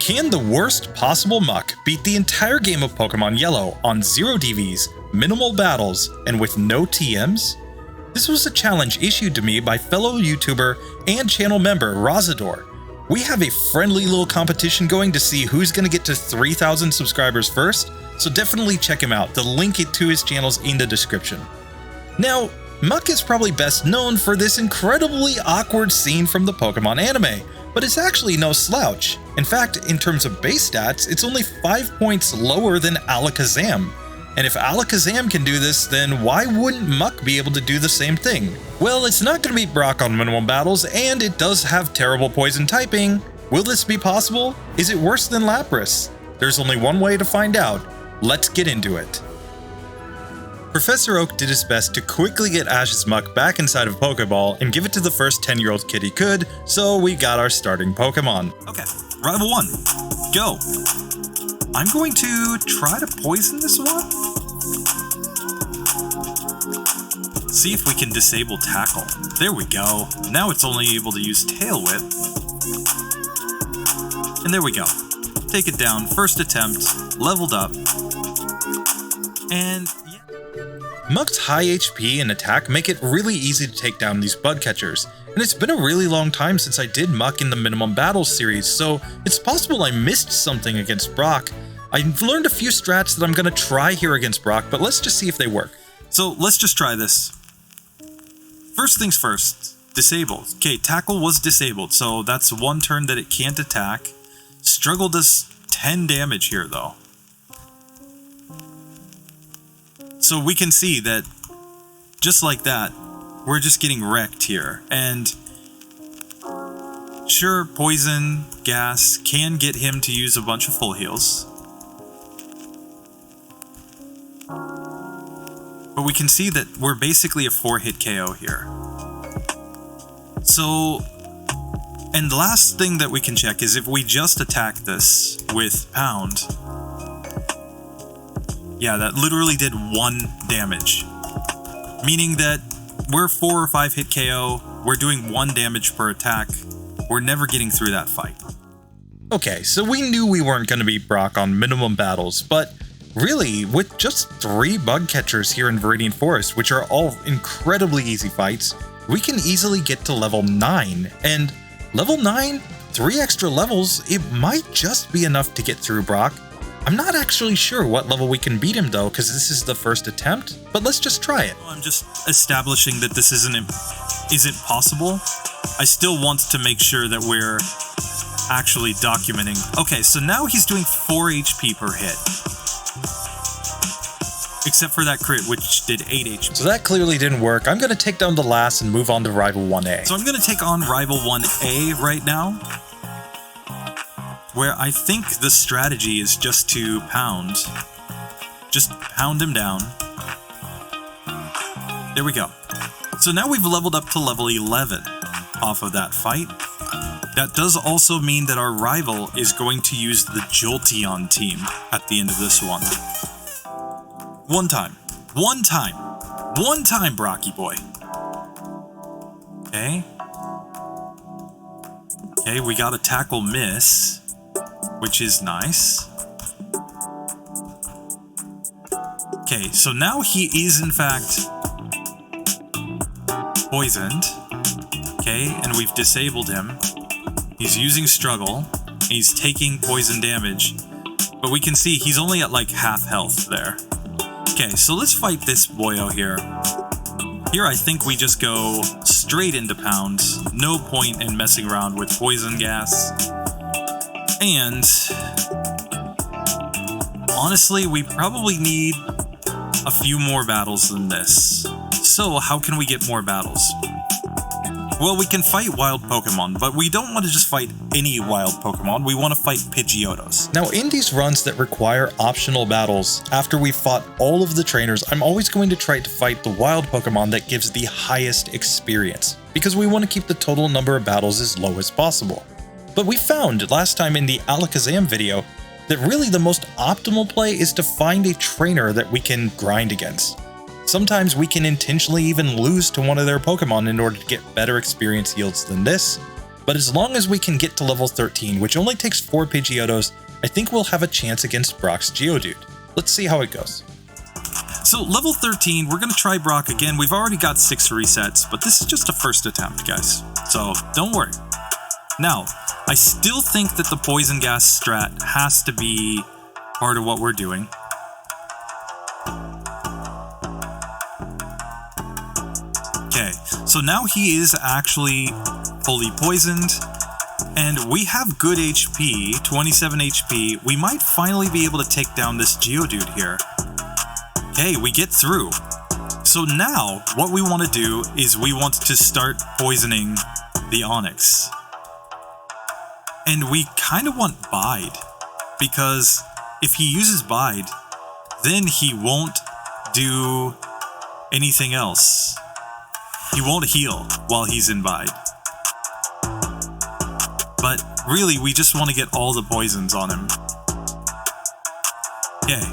Can the worst possible muck beat the entire game of Pokemon Yellow on 0 DVs, minimal battles, and with no TMs? This was a challenge issued to me by fellow YouTuber and channel member Razador. We have a friendly little competition going to see who's going to get to 3,000 subscribers first, so definitely check him out. The link to his channel is in the description. Now, Muck is probably best known for this incredibly awkward scene from the Pokemon anime, but it's actually no slouch. In fact, in terms of base stats, it's only 5 points lower than Alakazam. And if Alakazam can do this, then why wouldn't Muck be able to do the same thing? Well, it's not going to beat Brock on minimal battles, and it does have terrible poison typing. Will this be possible? Is it worse than Lapras? There's only one way to find out. Let's get into it. Professor Oak did his best to quickly get Ash's Muck back inside of Pokeball and give it to the first 10-year-old kid he could, so we got our starting Pokemon. Okay, Rival 1, go! I'm going to try to poison this one? See if we can disable Tackle. There we go. Now it's only able to use Tail Whip. And there we go. Take it down, first attempt, leveled up. And Muck's high HP and attack make it really easy to take down these bug catchers, and it's been a really long time since I did Muck in the Minimum Battles series, so it's possible I missed something against Brock. I've learned a few strats that I'm going to try here against Brock, but let's just see if they work. So let's just try this. First things first, disable. Okay, Tackle was disabled, so that's one turn that it can't attack. Struggle does 10 damage here though. So we can see that, just like that, we're just getting wrecked here. And sure, Poison, Gas can get him to use a bunch of full heals. But we can see that we're basically a 4-hit KO here. So, and the last thing that we can check is if we just attack this with Pound. Yeah, that literally did 1 damage. Meaning that we're 4 or 5 hit KO, we're doing 1 damage per attack, we're never getting through that fight. Okay, so we knew we weren't going to beat Brock on minimum battles, but really, with just 3 bug catchers here in Viridian Forest, which are all incredibly easy fights, we can easily get to level 9, and level 9, 3 extra levels, it might just be enough to get through Brock. I'm not actually sure what level we can beat him though, because this is the first attempt, but let's just try it. I'm just establishing that this isn't possible. I still want to make sure that we're actually documenting. Okay, so now he's doing 4 HP per hit. Except for that crit, which did 8 HP. So that clearly didn't work. I'm going to take down the last and move on to Rival 1A. So I'm going to take on Rival 1A right now, where I think the strategy is just to pound. Just pound him down. There we go. So now we've leveled up to level 11 off of that fight. That does also mean that our rival is going to use the Jolteon team at the end of this one. One time, Brocky boy. Okay. Okay, we got a Tackle miss, which is nice. Okay, so now he is in fact poisoned. Okay, and we've disabled him. He's using Struggle. He's taking poison damage. But we can see he's only at like half health there. Okay, so let's fight this boyo here. Here I think we just go straight into Pound. No point in messing around with Poison Gas. And honestly, we probably need a few more battles than this. So how can we get more battles? Well, we can fight wild Pokemon, but we don't want to just fight any wild Pokemon, we want to fight Pidgeotos. Now, in these runs that require optional battles, after we've fought all of the trainers, I'm always going to try to fight the wild Pokemon that gives the highest experience, because we want to keep the total number of battles as low as possible. But we found last time in the Alakazam video that really the most optimal play is to find a trainer that we can grind against. Sometimes we can intentionally even lose to one of their Pokemon in order to get better experience yields than this, but as long as we can get to level 13, which only takes 4 Pidgeotos, I think we'll have a chance against Brock's Geodude. Let's see how it goes. So level 13, we're going to try Brock again. We've already got 6 resets, but this is just a first attempt, guys. So don't worry. Now, I still think that the Poison Gas strat has to be part of what we're doing. Okay, so now he is actually fully poisoned, and we have good HP, 27 HP. We might finally be able to take down this Geodude here. Okay, we get through. So now, what we want to do is we want to start poisoning the Onix. And we kind of want Bide, because if he uses Bide, then he won't do anything else. He won't heal while he's in Bide. But really, we just want to get all the poisons on him. Okay.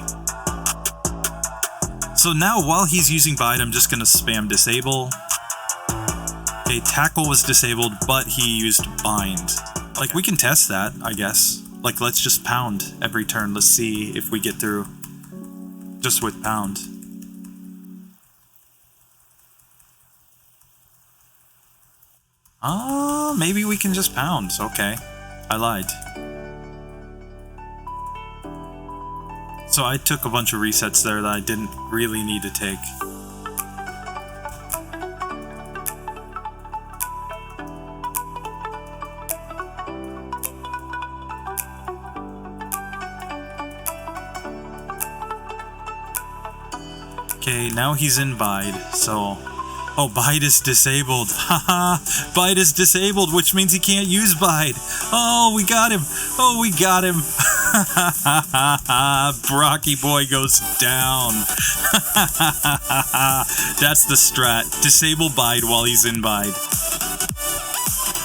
So now, while he's using Bide, I'm just going to spam Disable. Okay, Tackle was disabled, but he used Bind. Like, we can test that, I guess. Like, let's just Pound every turn. Let's see if we get through just with Pound. Maybe we can just Pound. Okay, I lied. So I took a bunch of resets there that I didn't really need to take. Okay, now he's in Bide, so... Oh, Bide is disabled. Haha, Bide is disabled, which means he can't use Bide. Oh, we got him. Oh, we got him. Brocky boy goes down. That's the strat. Disable Bide while he's in Bide.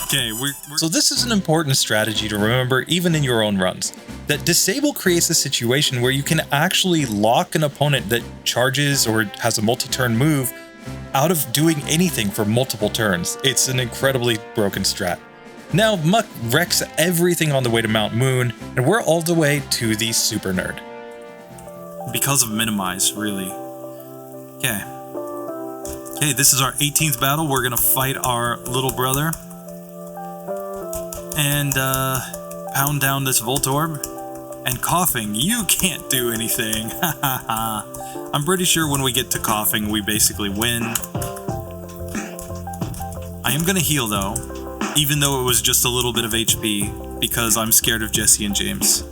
Okay, So this is an important strategy to remember even in your own runs. That Disable creates a situation where you can actually lock an opponent that charges or has a multi-turn move out of doing anything for multiple turns. It's an incredibly broken strat. Now, Muck wrecks everything on the way to Mount Moon, and we're all the way to the Super Nerd. Because of Minimize, really. Okay. Okay, this is our 18th battle. We're gonna fight our little brother. And, pound down this Voltorb. And Coughing, you can't do anything. I'm pretty sure when we get to Coughing, we basically win. I am gonna heal though, even though it was just a little bit of HP, because I'm scared of Jesse and James.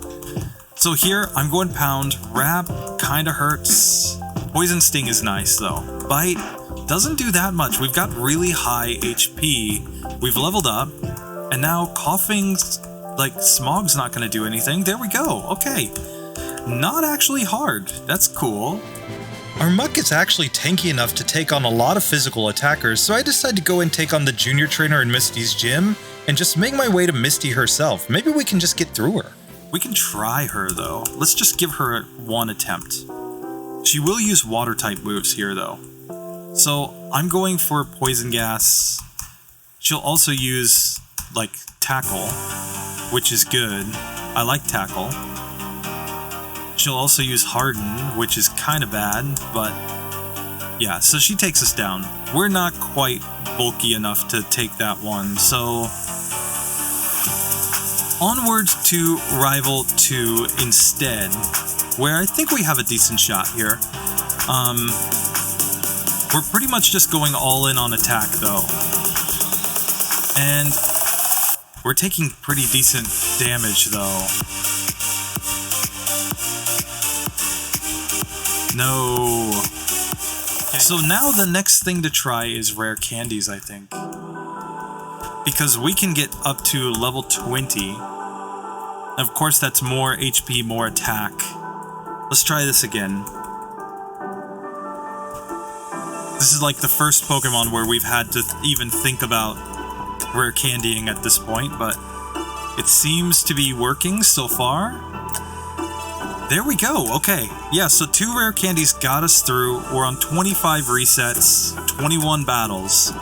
So here, I'm going Pound. Wrap kinda hurts. Poison Sting is nice though. Bite doesn't do that much. We've got really high HP. We've leveled up, and now Coughing's... like, Smog's not going to do anything. There we go. Okay. Not actually hard. That's cool. Our Muck is actually tanky enough to take on a lot of physical attackers, so I decided to go and take on the junior trainer in Misty's gym and just make my way to Misty herself. Maybe we can just get through her. We can try her, though. Let's just give her one attempt. She will use water-type moves here, though. So I'm going for Poison Gas. She'll also use, like, Tackle, which is good. I like Tackle. She'll also use Harden, which is kind of bad, but yeah, so she takes us down. We're not quite bulky enough to take that one, so onwards to Rival 2 instead, where I think we have a decent shot here. We're pretty much just going all in on attack, though. And we're taking pretty decent damage, though. No. Okay. So now the next thing to try is rare candies, I think. Because we can get up to level 20. Of course, that's more HP, more attack. Let's try this again. This is like the first Pokemon where we've had to even think about rare candying at this point, but it seems to be working so far. There we go. Okay. Yeah, so 2 rare candies got us through. We're on 25 resets, 21 battles.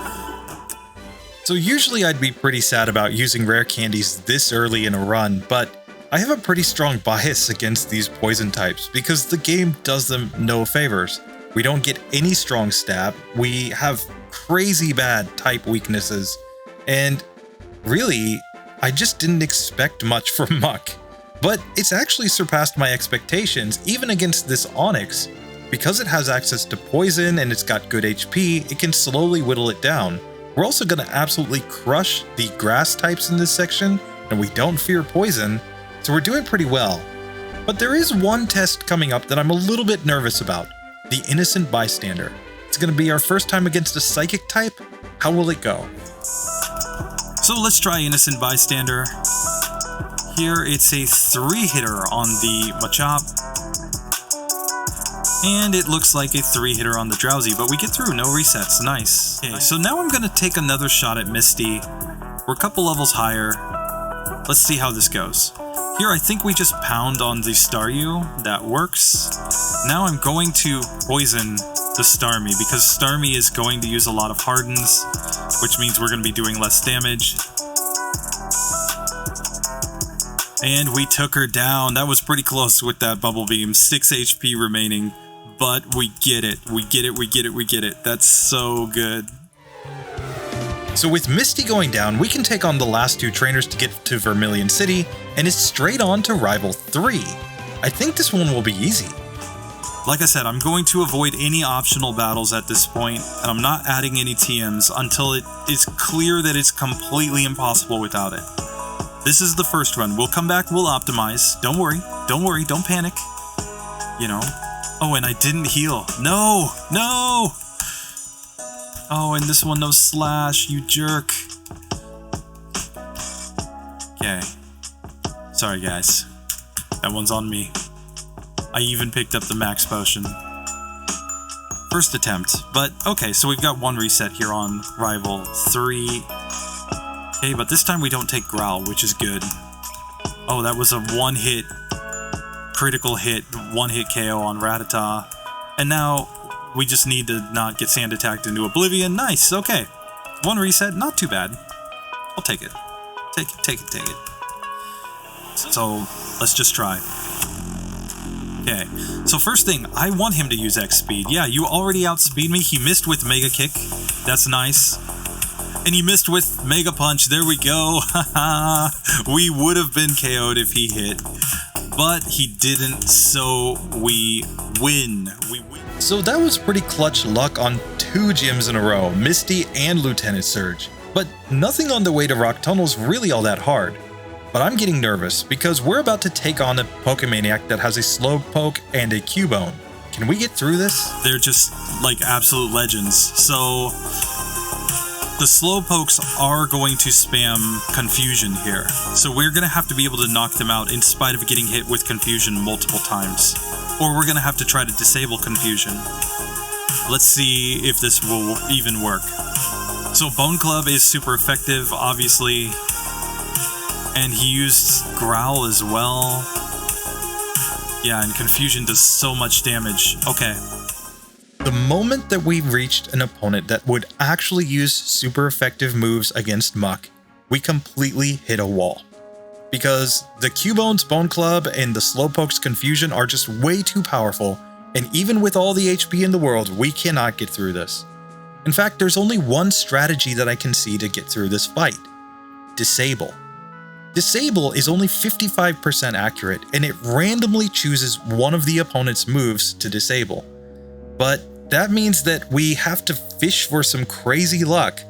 So usually I'd be pretty sad about using rare candies this early in a run, but I have a pretty strong bias against these poison types because the game does them no favors. We don't get any strong stab, we have crazy bad type weaknesses, and really, I just didn't expect much from Muck. But it's actually surpassed my expectations even against this Onix. Because it has access to poison and it's got good HP, it can slowly whittle it down. We're also going to absolutely crush the grass types in this section, and we don't fear poison, so we're doing pretty well. But there is one test coming up that I'm a little bit nervous about, the Innocent Bystander. It's going to be our first time against a Psychic type. How will it go? So let's try Innocent Bystander. Here it's a 3-hitter on the Machop. And it looks like a 3-hitter on the Drowsy, but we get through, no resets, nice. Okay, so now I'm gonna take another shot at Misty. We're a couple levels higher. Let's see how this goes. Here I think we just pound on the Staryu, that works. Now I'm going to poison the Starmie, because Starmie is going to use a lot of hardens, which means we're gonna be doing less damage. And we took her down. That was pretty close with that Bubble Beam. 6 HP remaining. But we get it. We get it, we get it, we get it. That's so good. So with Misty going down, we can take on the last 2 trainers to get to Vermilion City, and it's straight on to Rival 3. I think this one will be easy. Like I said, I'm going to avoid any optional battles at this point, and I'm not adding any TMs until it is clear that it's completely impossible without it. This is the first run. We'll come back, we'll optimize. Don't worry, don't panic. You know. Oh, and I didn't heal. No! No! Oh, and this one, no slash, you jerk. Okay. Sorry, guys. That one's on me. I even picked up the max potion. First attempt, but okay, so we've got 1 reset here on Rival 3. Okay, but this time we don't take Growl, which is good. Oh, that was a 1-hit, critical hit, 1-hit KO on Rattata. And now we just need to not get sand attacked into oblivion. Nice, okay. 1 reset, not too bad. I'll take it. Take it. So, let's just try. Okay, so first thing, I want him to use X speed. Yeah, you already outspeed me. He missed with Mega Kick. That's nice. And he missed with Mega Punch. There we go. Haha. We would have been KO'd if he hit. But he didn't, so we win. So that was pretty clutch luck on 2 gyms in a row, Misty and Lieutenant Surge. But nothing on the way to Rock Tunnel's really all that hard. But I'm getting nervous because we're about to take on a Pokemaniac that has a Slowpoke and a Cubone. Can we get through this? They're just like absolute legends. So the Slowpokes are going to spam Confusion here. So we're going to have to be able to knock them out in spite of getting hit with Confusion multiple times. Or we're going to have to try to disable Confusion. Let's see if this will even work. So Bone Club is super effective, obviously. And he used Growl as well. Yeah, and Confusion does so much damage. Okay. The moment that we reached an opponent that would actually use super effective moves against Muck, we completely hit a wall. Because the Cubone's Bone Club and the Slowpoke's Confusion are just way too powerful, and even with all the HP in the world, we cannot get through this. In fact, there's only one strategy that I can see to get through this fight. Disable. Disable is only 55% accurate, and it randomly chooses one of the opponent's moves to disable. But that means that we have to fish for some crazy luck,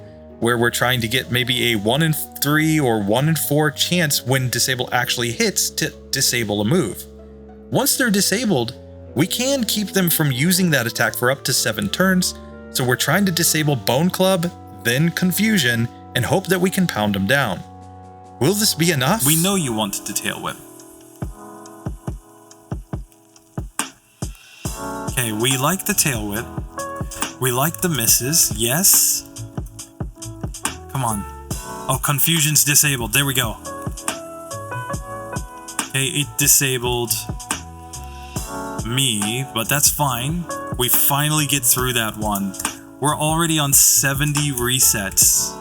where we're trying to get maybe a 1 in 3 or 1 in 4 chance when disable actually hits to disable a move. Once they're disabled, we can keep them from using that attack for up to 7 turns, so we're trying to disable Bone Club, then Confusion, and hope that we can pound them down. Will this be enough? We know you wanted to Tail Whip. Okay, we like the Tail Whip. We like the misses, yes. Come on. Oh, Confusion's disabled, there we go. Okay, it disabled me, but that's fine. We finally get through that one. We're already on 70 resets.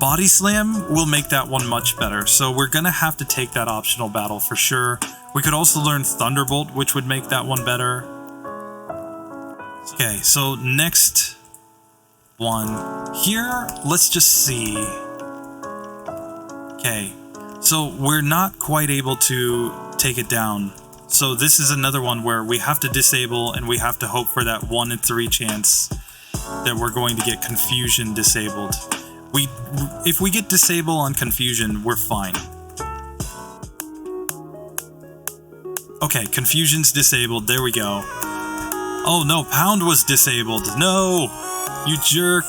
Body Slam will make that one much better, so we're gonna have to take that optional battle for sure. We could also learn Thunderbolt, which would make that one better. Okay, so next one here, let's just see. Okay, so we're not quite able to take it down. So this is another one where we have to disable and we have to hope for that 1 in 3 chance that we're going to get Confusion disabled. If we get Disable on Confusion, we're fine. Okay, Confusion's disabled, there we go. Oh no, Pound was disabled. No! You jerk!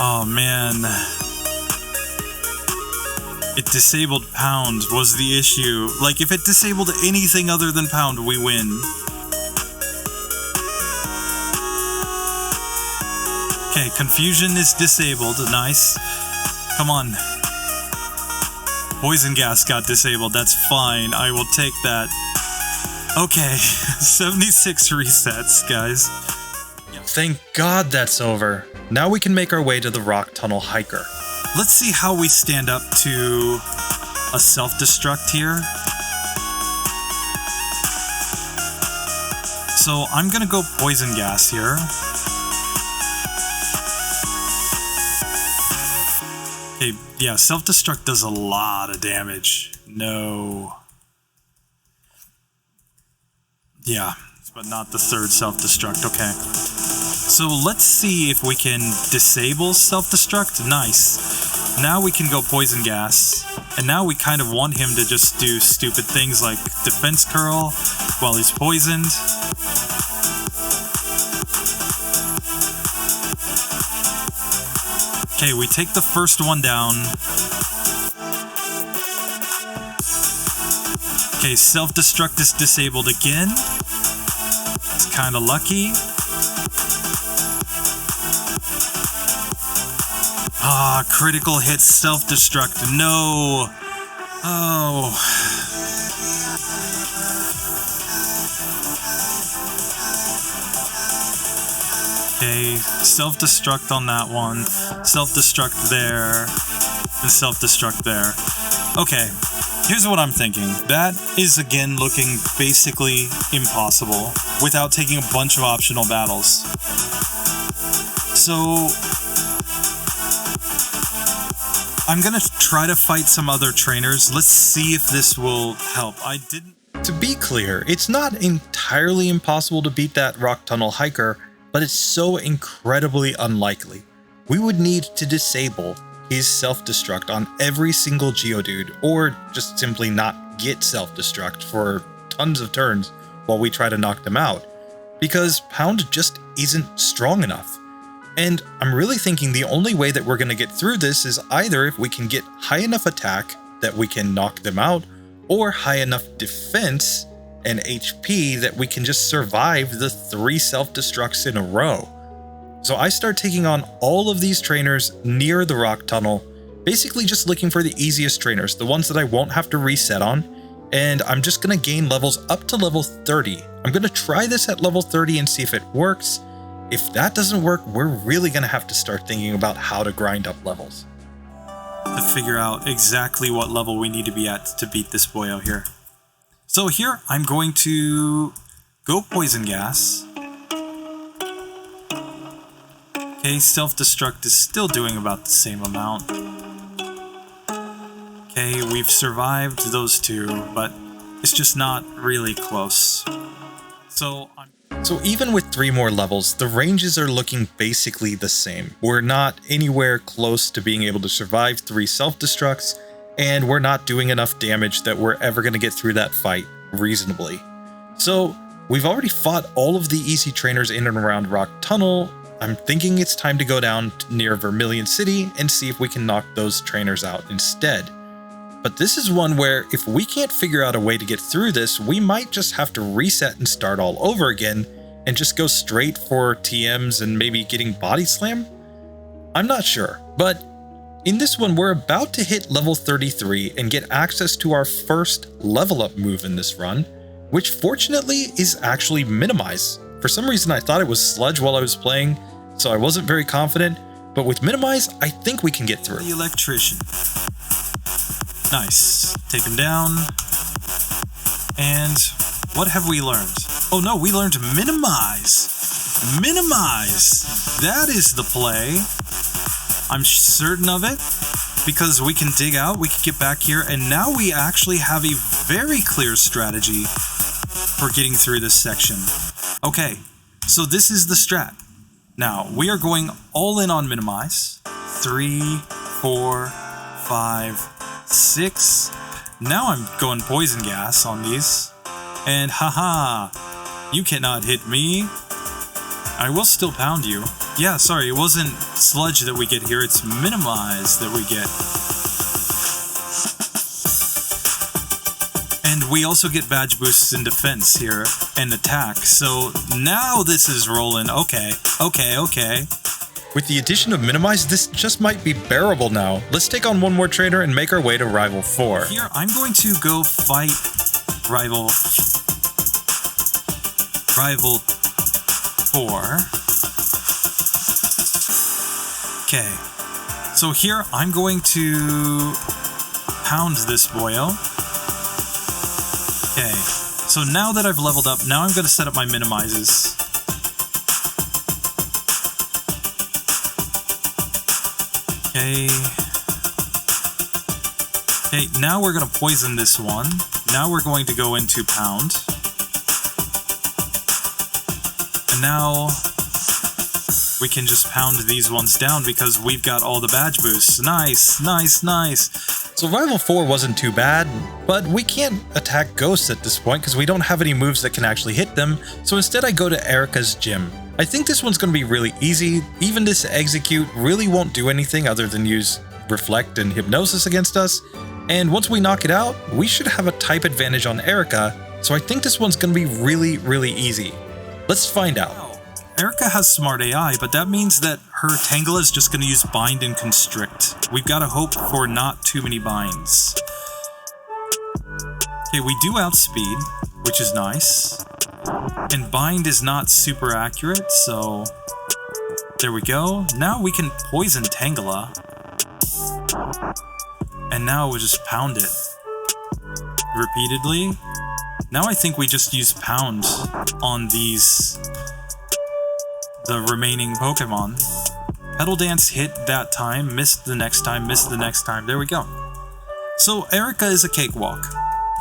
Oh man. It disabled Pound was the issue. Like, if it disabled anything other than Pound, we win. Okay, Confusion is disabled. Nice. Come on. Poison Gas got disabled. That's fine. I will take that. Okay. 76 resets, guys. Thank God that's over. Now we can make our way to the Rock Tunnel Hiker. Let's see how we stand up to a self-destruct here. So I'm gonna go Poison Gas here. Okay, yeah, self-destruct does a lot of damage. No. Yeah, but not the third self-destruct. Okay. So let's see if we can disable self-destruct. Nice. Now we can go Poison Gas. And now we kind of want him to just do stupid things like Defense Curl while he's poisoned. Okay, we take the first one down. Okay, self-destruct is disabled again. It's kind of lucky. Ah, critical hit self-destruct. No. Oh. Okay, self-destruct on that one. Self-destruct there. And self-destruct there. Okay, here's what I'm thinking. That is again looking basically impossible without taking a bunch of optional battles. So I'm gonna try to fight some other trainers. Let's see if this will help. To be clear, it's not entirely impossible to beat that Rock Tunnel Hiker, but it's so incredibly unlikely. We would need to disable his self-destruct on every single Geodude, or just simply not get self-destruct for tons of turns while we try to knock them out, because Pound just isn't strong enough. And I'm really thinking the only way that we're going to get through this is either if we can get high enough attack that we can knock them out, or high enough defense and HP that we can just survive the 3 self-destructs in a row. So I start taking on all of these trainers near the Rock Tunnel, basically just looking for the easiest trainers, the ones that I won't have to reset on, and I'm just going to gain levels up to level 30. I'm going to try this at level 30 and see if it works. If that doesn't work, we're really going to have to start thinking about how to grind up levels. To figure out exactly what level we need to be at to beat this boy out here. So here, I'm going to go Poison Gas. Okay, self-destruct is still doing about the same amount. Okay, we've survived those two, but it's just not really close. So even with 3 more levels, the ranges are looking basically the same. We're not anywhere close to being able to survive 3 self-destructs, and we're not doing enough damage that we're ever going to get through that fight reasonably. So we've already fought all of the easy trainers in and around Rock Tunnel. I'm thinking it's time to go down near Vermilion City and see if we can knock those trainers out instead. But this is one where if we can't figure out a way to get through this, we might just have to reset and start all over again and just go straight for TMs and maybe getting Body Slam? I'm not sure, but In this one, we're about to hit level 33 and get access to our first level up move in this run, which fortunately is actually Minimize. For some reason I thought it was Sludge while I was playing, so I wasn't very confident, but with Minimize, I think we can get through. The Electrician. Nice. Take him down. And what have we learned? Oh no, we learned Minimize. Minimize! That is the play. I'm certain of it, because we can dig out, we can get back here, and now we actually have a very clear strategy for getting through this section. Okay, so this is the strat. Now, we are going all in on Minimize. 3, 4, 5, 6. Now I'm going Poison Gas on these. And haha, you cannot hit me. I will still pound you. Yeah, sorry, it wasn't Sludge that we get here, it's Minimize that we get. And we also get badge boosts in defense here, and attack, so now this is rolling. Okay. With the addition of Minimize, this just might be bearable now. Let's take on one more trainer and make our way to Rival 4. Here, I'm going to go fight Rival 4. Okay, so here I'm going to pound this boyo. Okay, so now that I've leveled up, now I'm going to set up my Minimizes. Okay, now we're going to poison this one. Now we're going to go into pound. And now we can just pound these ones down because we've got all the badge boosts. Nice. So Rival 4 wasn't too bad, but we can't attack ghosts at this point because we don't have any moves that can actually hit them, so instead I go to Erica's gym. I think this one's going to be really easy. Even this Execute really won't do anything other than use Reflect and Hypnosis against us, and once we knock it out, we should have a type advantage on Erica, so I think this one's going to be really easy. Let's find out. Erica has smart AI, but that means that her Tangela is just going to use Bind and Constrict. We've got to hope for not too many binds. Okay, we do outspeed, which is nice. And Bind is not super accurate, so there we go. Now we can poison Tangela. And now we'll just pound it repeatedly. Now I think we just use pound on the remaining Pokemon. Petal Dance hit that time, missed the next time, missed the next time. There we go. So Erica is a cakewalk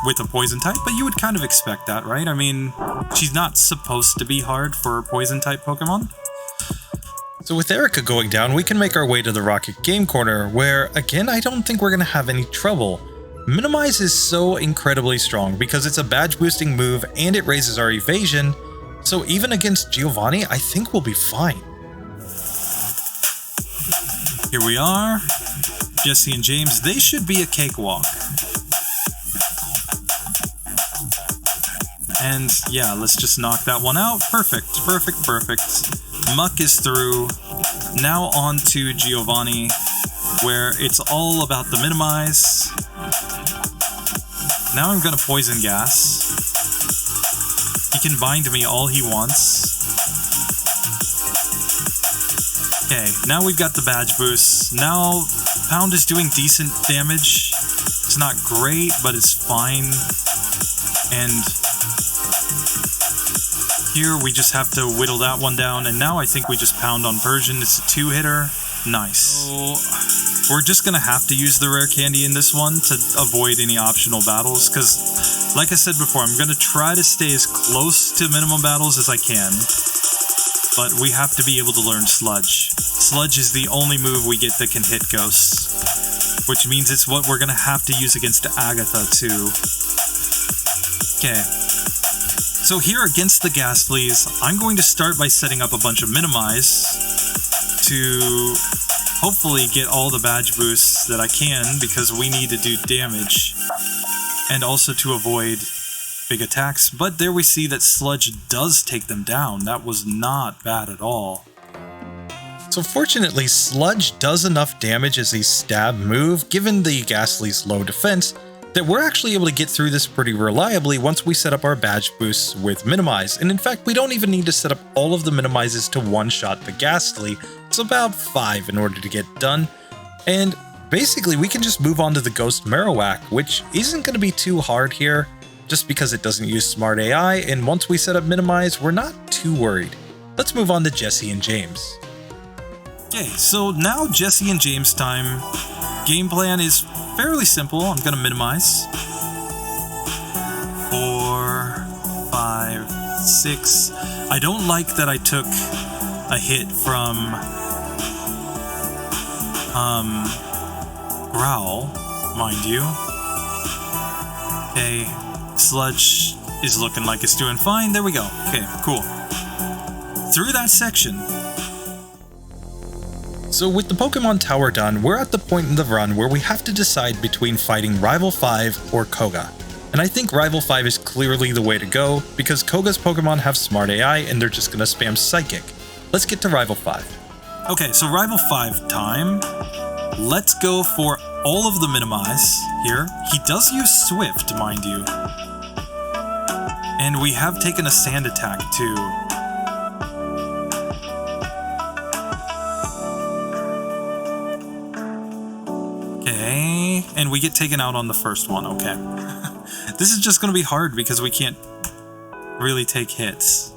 with a poison type, but you would kind of expect that, right? I mean, she's not supposed to be hard for a poison type Pokemon. So with Erica going down, we can make our way to the Rocket Game Corner, where, again, I don't think we're going to have any trouble. Minimize is so incredibly strong because it's a badge boosting move and it raises our evasion, so even against Giovanni, I think we'll be fine. Here we are. Jesse and James, they should be a cakewalk. And yeah, let's just knock that one out. Perfect. Muck is through. Now on to Giovanni, where it's all about the Minimize. Now I'm gonna Poison Gas. He can bind me all he wants. Okay, now we've got the badge boosts. Now Pound is doing decent damage. It's not great, but it's fine. And here we just have to whittle that one down. And now I think we just pound on Persian. It's a 2-hitter. Nice. So we're just gonna have to use the rare candy in this one to avoid any optional battles, because like I said before, I'm gonna try to stay as close to minimum battles as I can, but we have to be able to learn Sludge. Sludge is the only move we get that can hit ghosts, which means it's what we're gonna have to use against Agatha too. Okay. So here against the Ghastlies, I'm going to start by setting up a bunch of Minimize to hopefully get all the badge boosts that I can, because we need to do damage, and also to avoid big attacks. But there we see that Sludge does take them down. That was not bad at all. So So fortunately, Sludge does enough damage as a stab move, given the Ghastly's low defense, that we're actually able to get through this pretty reliably once we set up our badge boosts with Minimize. And in fact, we don't even need to set up all of the Minimizes to one-shot the Ghastly. It's about 5 in order to get done. And basically, we can just move on to the Ghost Marowak, which isn't going to be too hard here, just because it doesn't use Smart AI, and once we set up Minimize, we're not too worried. Let's move on to Jesse and James. Okay, so now Jesse and James time. Game plan is fairly simple. I'm gonna minimize. 4, 5, 6. I don't like that I took a hit from Growl, mind you. Okay, Sludge is looking like it's doing fine. There we go. Okay, cool. Through that section. So with the Pokemon Tower done, we're at the point in the run where we have to decide between fighting Rival 5 or Koga. And I think Rival 5 is clearly the way to go, because Koga's Pokemon have Smart AI and they're just gonna spam Psychic. Let's get to Rival 5. Okay, so Rival 5 time. Let's go for all of the Minimize here. He does use Swift, mind you. And we have taken a Sand attack too. Okay, and we get taken out on the first one, okay. This is just gonna be hard because we can't really take hits.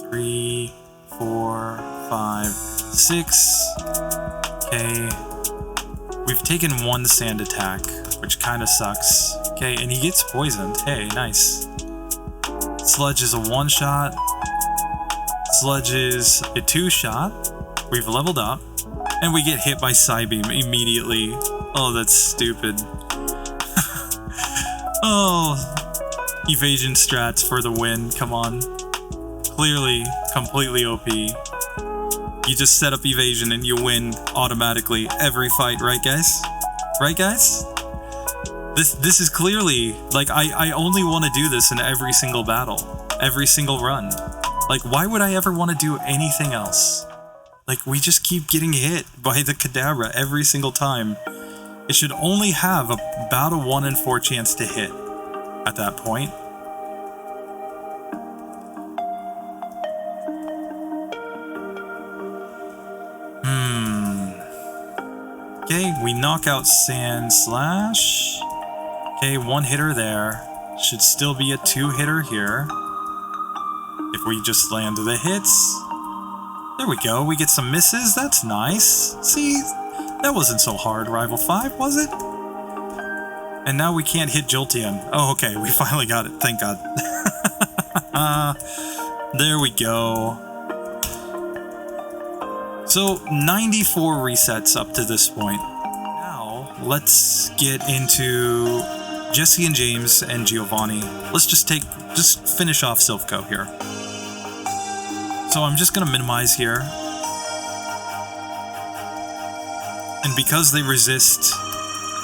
3, 4, 5, 6. Okay. We've taken one Sand attack, which kind of sucks. Okay, and he gets poisoned. Hey, nice. Sludge is a one-shot. Sludge is a two-shot. We've leveled up. And we get hit by Psybeam immediately. Oh, that's stupid. Oh, evasion strats for the win. Come on. Clearly, completely OP. You just set up evasion and you win automatically every fight, right guys? Right guys? This is clearly, like, I only want to do this in every single battle. Every single run. Like, why would I ever want to do anything else? Like, we just keep getting hit by the Kadabra every single time. It should only have about a 1 in 4 chance to hit at that point. Okay, we knock out Sand Slash. Okay, one hitter there. Should still be a 2-hitter here. If we just land the hits. There we go, we get some misses, that's nice. See, that wasn't so hard, Rival 5, was it? And now we can't hit Jolteon. Oh, okay, we finally got it, thank God. There we go. So, 94 resets up to this point. Now, let's get into Jesse and James and Giovanni. Let's just finish off Silphco here. So I'm just gonna minimize here. And because they resist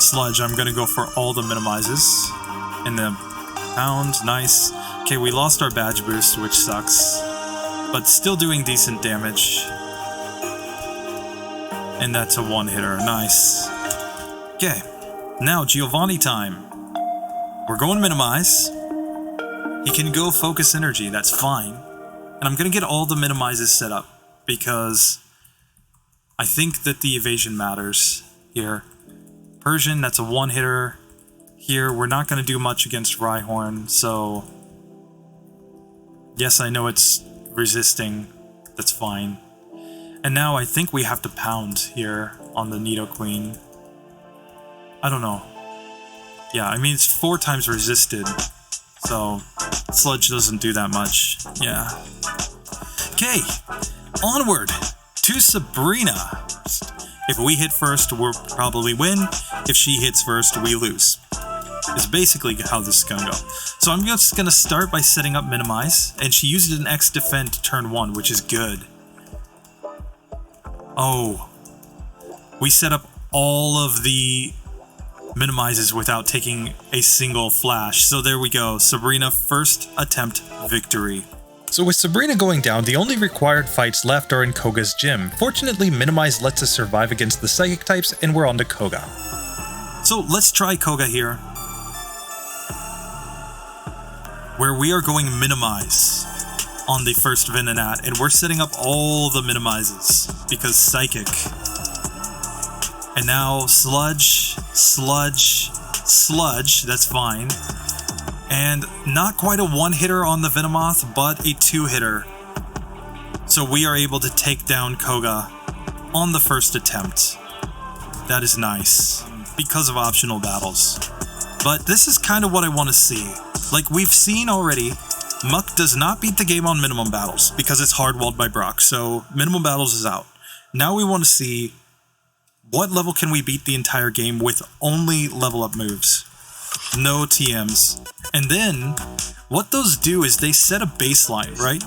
Sludge, I'm gonna go for all the minimizes. And the pound, nice. Okay, we lost our badge boost, which sucks. But still doing decent damage. And that's a 1-hitter, nice. Okay, now Giovanni time. We're going minimize. He can go focus energy, that's fine. And I'm going to get all the minimizes set up because I think that the evasion matters here. Persian, that's a 1-hitter. Here, we're not going to do much against Rhyhorn, so... Yes, I know it's resisting. That's fine. And now I think we have to pound here on the Nidoqueen. I don't know. Yeah, I mean, it's 4 times resisted. So, Sludge doesn't do that much. Yeah. Okay, onward to Sabrina. If we hit first, we'll probably win. If she hits first, we lose. Is basically how this is gonna go. So I'm just gonna start by setting up Minimize, and she used an X Defend turn 1, which is good. Oh. We set up all of the Minimizes without taking a single flash. So there we go. Sabrina, first attempt victory. So with Sabrina going down, the only required fights left are in Koga's gym. Fortunately, Minimize lets us survive against the psychic types, and we're on to Koga. So let's try Koga here, where we are going Minimize on the first Venonat, and we're setting up all the Minimizes, because Psychic. And now Sludge, Sludge, Sludge, that's fine. And not quite a one-hitter on the Venomoth, but a two-hitter. So we are able to take down Koga on the first attempt. That is nice, because of optional battles. But this is kind of what I want to see. Like we've seen already, Muck does not beat the game on minimum battles, because it's hardwalled by Brock, so minimum battles is out. Now we want to see what level can we beat the entire game with only level up moves. No TMs. And then, what those do is they set a baseline, right?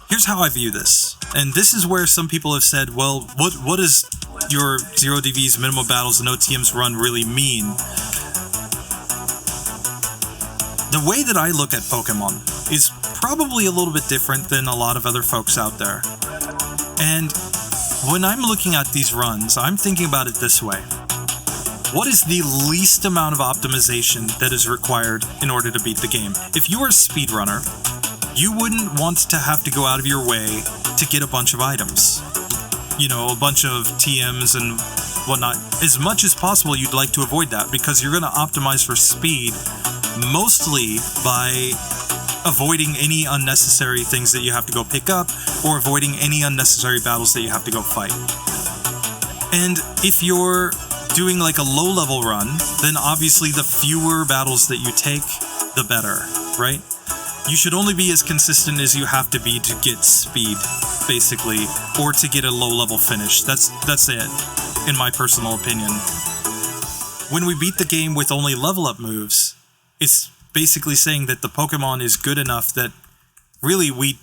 Here's how I view this. And this is where some people have said, well, what does your 0 DVs minimum battles no TMs run really mean? The way that I look at Pokemon is probably a little bit different than a lot of other folks out there. And when I'm looking at these runs, I'm thinking about it this way. What is the least amount of optimization that is required in order to beat the game? If you are a speedrunner, you wouldn't want to have to go out of your way to get a bunch of items. You know, a bunch of TMs and whatnot. As much as possible, you'd like to avoid that because you're going to optimize for speed mostly by avoiding any unnecessary things that you have to go pick up or avoiding any unnecessary battles that you have to go fight. And if you're doing like a low level run, then obviously the fewer battles that you take, the better, right? You should only be as consistent as you have to be to get speed, basically, or to get a low level finish. That's it, in my personal opinion. When we beat the game with only level up moves, it's basically saying that the Pokemon is good enough that really we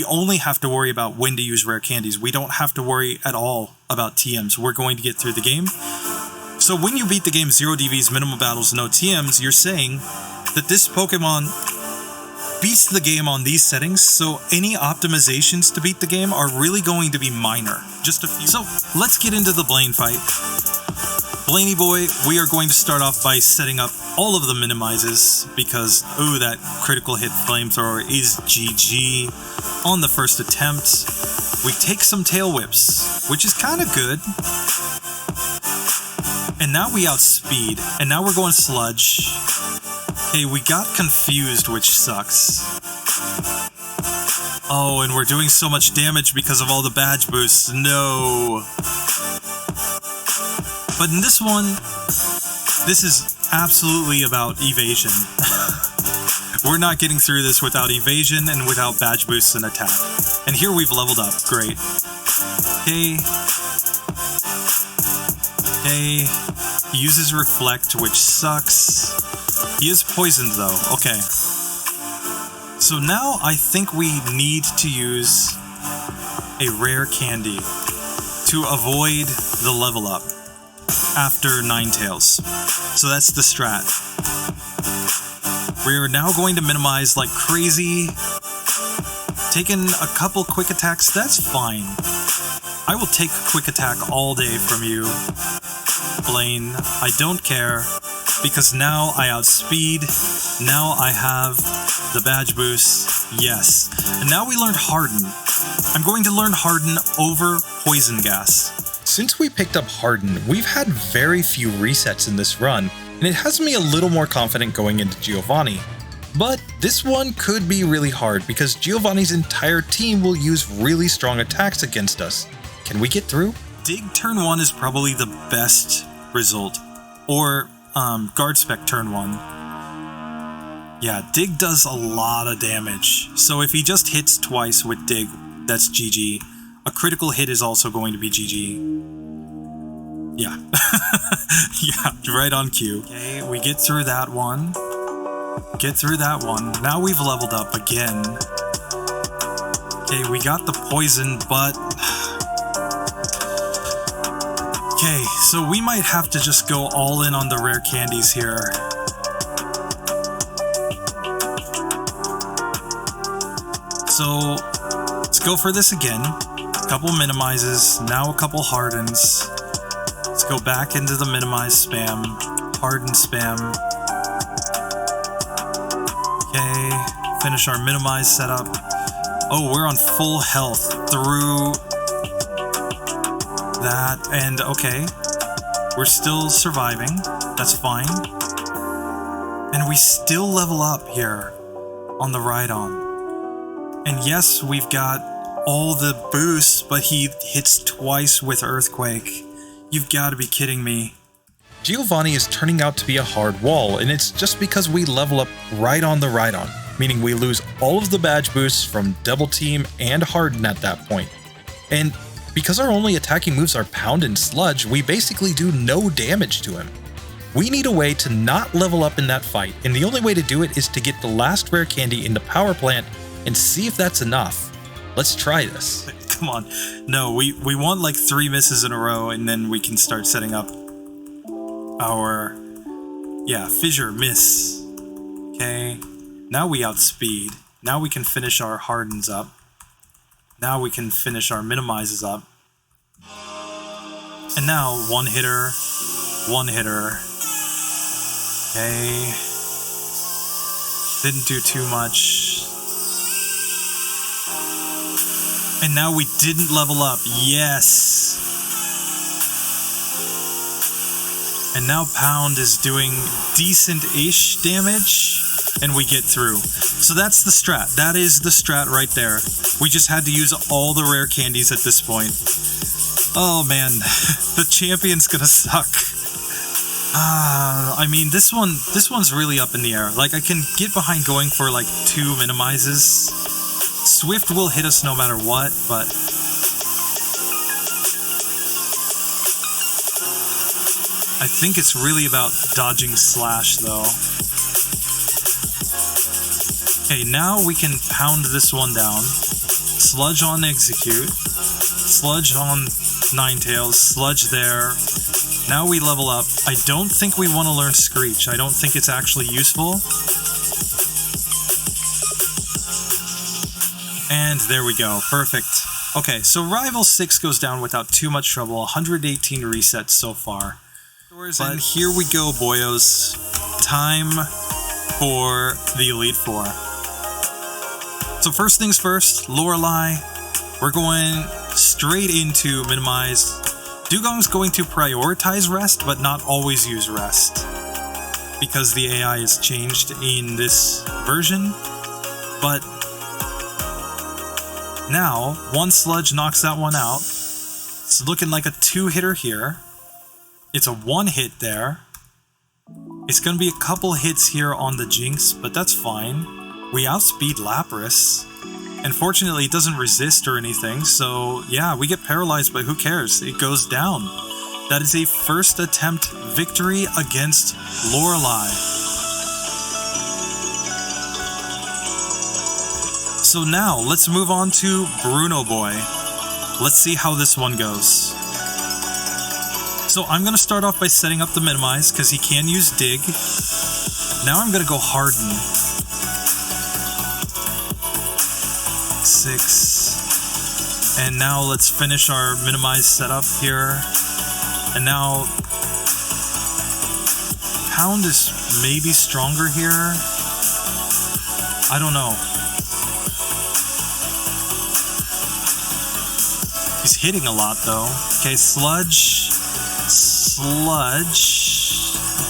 only have to worry about when to use rare candies. We don't have to worry at all about TMs. We're going to get through the game. So when you beat the game 0 DVs, minimal battles, no TMs, you're saying that this Pokemon beats the game on these settings, so any optimizations to beat the game are really going to be minor. Just a few. So let's get into the Blaine fight. Blaney boy, we are going to start off by setting up all of the minimizes because, ooh, that critical hit flamethrower is GG on the first attempt. We take some tail whips, which is kind of good. And now we outspeed, and now we're going sludge. Hey, we got confused, which sucks. Oh, and we're doing so much damage because of all the badge boosts. No. But in this one, this is absolutely about evasion. We're not getting through this without evasion and without badge boosts and attack. And here we've leveled up. Great. Okay. Okay. He uses Reflect, which sucks. He is poisoned though. Okay. So now I think we need to use a rare candy to avoid the level up after Ninetales. So that's the strat. We're now going to minimize like crazy. Taking a couple quick attacks, that's fine. I will take a quick attack all day from you, Blaine. I don't care, because now I outspeed. Now I have the badge boost. Yes. And now we learned Harden. I'm going to learn Harden over Poison Gas. Since we picked up Harden, we've had very few resets in this run, and it has me a little more confident going into Giovanni. But this one could be really hard because Giovanni's entire team will use really strong attacks against us. Can we get through? Dig turn 1 is probably the best result. Or guard spec turn 1. Yeah, Dig does a lot of damage. So if he just hits twice with Dig, that's GG. A critical hit is also going to be GG. Yeah. Yeah, right on cue. Okay, we get through that one. Get through that one. Now we've leveled up again. Okay, we got the poison, but... Okay, so we might have to just go all in on the rare candies here. So let's go for this again. A couple minimizes, now a couple hardens. Let's go back into the minimize spam, harden spam. Okay, finish our minimize setup. Oh, we're on full health through that, and okay, we're still surviving. That's fine. And we still level up here on the ride-on. And yes, we've got all the boosts, but he hits twice with Earthquake. You've got to be kidding me. Giovanni is turning out to be a hard wall, and it's just because we level up right on the ride-on, meaning we lose all of the badge boosts from Double Team and Harden at that point. And because our only attacking moves are Pound and Sludge, we basically do no damage to him. We need a way to not level up in that fight, and the only way to do it is to get the last rare candy in the power plant and see if that's enough. Let's try this. Come on. No, we want like 3 misses in a row, and then we can start setting up our, fissure miss. Okay. Now we outspeed. Now we can finish our hardens up. Now we can finish our minimizes up. And now one hitter. Okay. Didn't do too much. And now we didn't level up. Yes. And now Pound is doing decent-ish damage, and we get through. So that's the strat. That is the strat right there. We just had to use all the rare candies at this point. Oh man, the champion's gonna suck. I mean, this one's really up in the air. Like, I can get behind going for like 2 minimizes. Swift will hit us no matter what, but I think it's really about dodging Slash though. Okay, now we can pound this one down. Sludge on Execute. Sludge on Ninetales. Sludge there. Now we level up. I don't think we want to learn Screech. I don't think it's actually useful. And there we go. Perfect. Okay, so Rival 6 goes down without too much trouble. 118 resets so far. But here we go, boyos. Time for the Elite Four. So first things first, Lorelei. We're going straight into minimize. Dugong's going to prioritize rest, but not always use rest, because the AI is changed in this version. But now, one Sludge knocks that one out. It's looking like a 2-hitter here. It's a 1-hit there. It's going to be a couple hits here on the Jinx, but that's fine. We outspeed Lapras. And fortunately, it doesn't resist or anything, so yeah, we get paralyzed, but who cares? It goes down. That is a first attempt victory against Lorelei. So now, let's move on to Bruno Boy. Let's see how this one goes. So I'm going to start off by setting up the minimize, because he can use Dig. Now I'm going to go Harden. 6. And now let's finish our minimize setup here. And now Pound is maybe stronger here. I don't know. He's hitting a lot though. Okay, Sludge.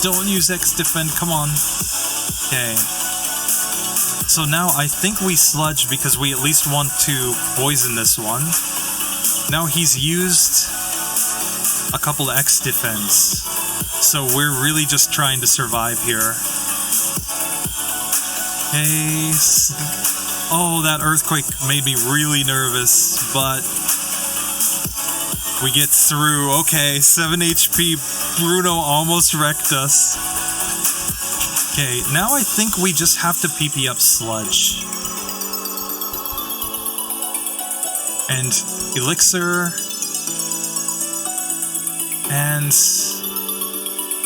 Don't use X defend, come on. Okay. So now I think we Sludge because we at least want to poison this one. Now he's used a couple of X defense. So we're really just trying to survive here. Hey. Oh, that Earthquake made me really nervous, but we get through. Okay, 7 HP. Bruno almost wrecked us. Okay, now I think we just have to PP up Sludge. And Elixir. And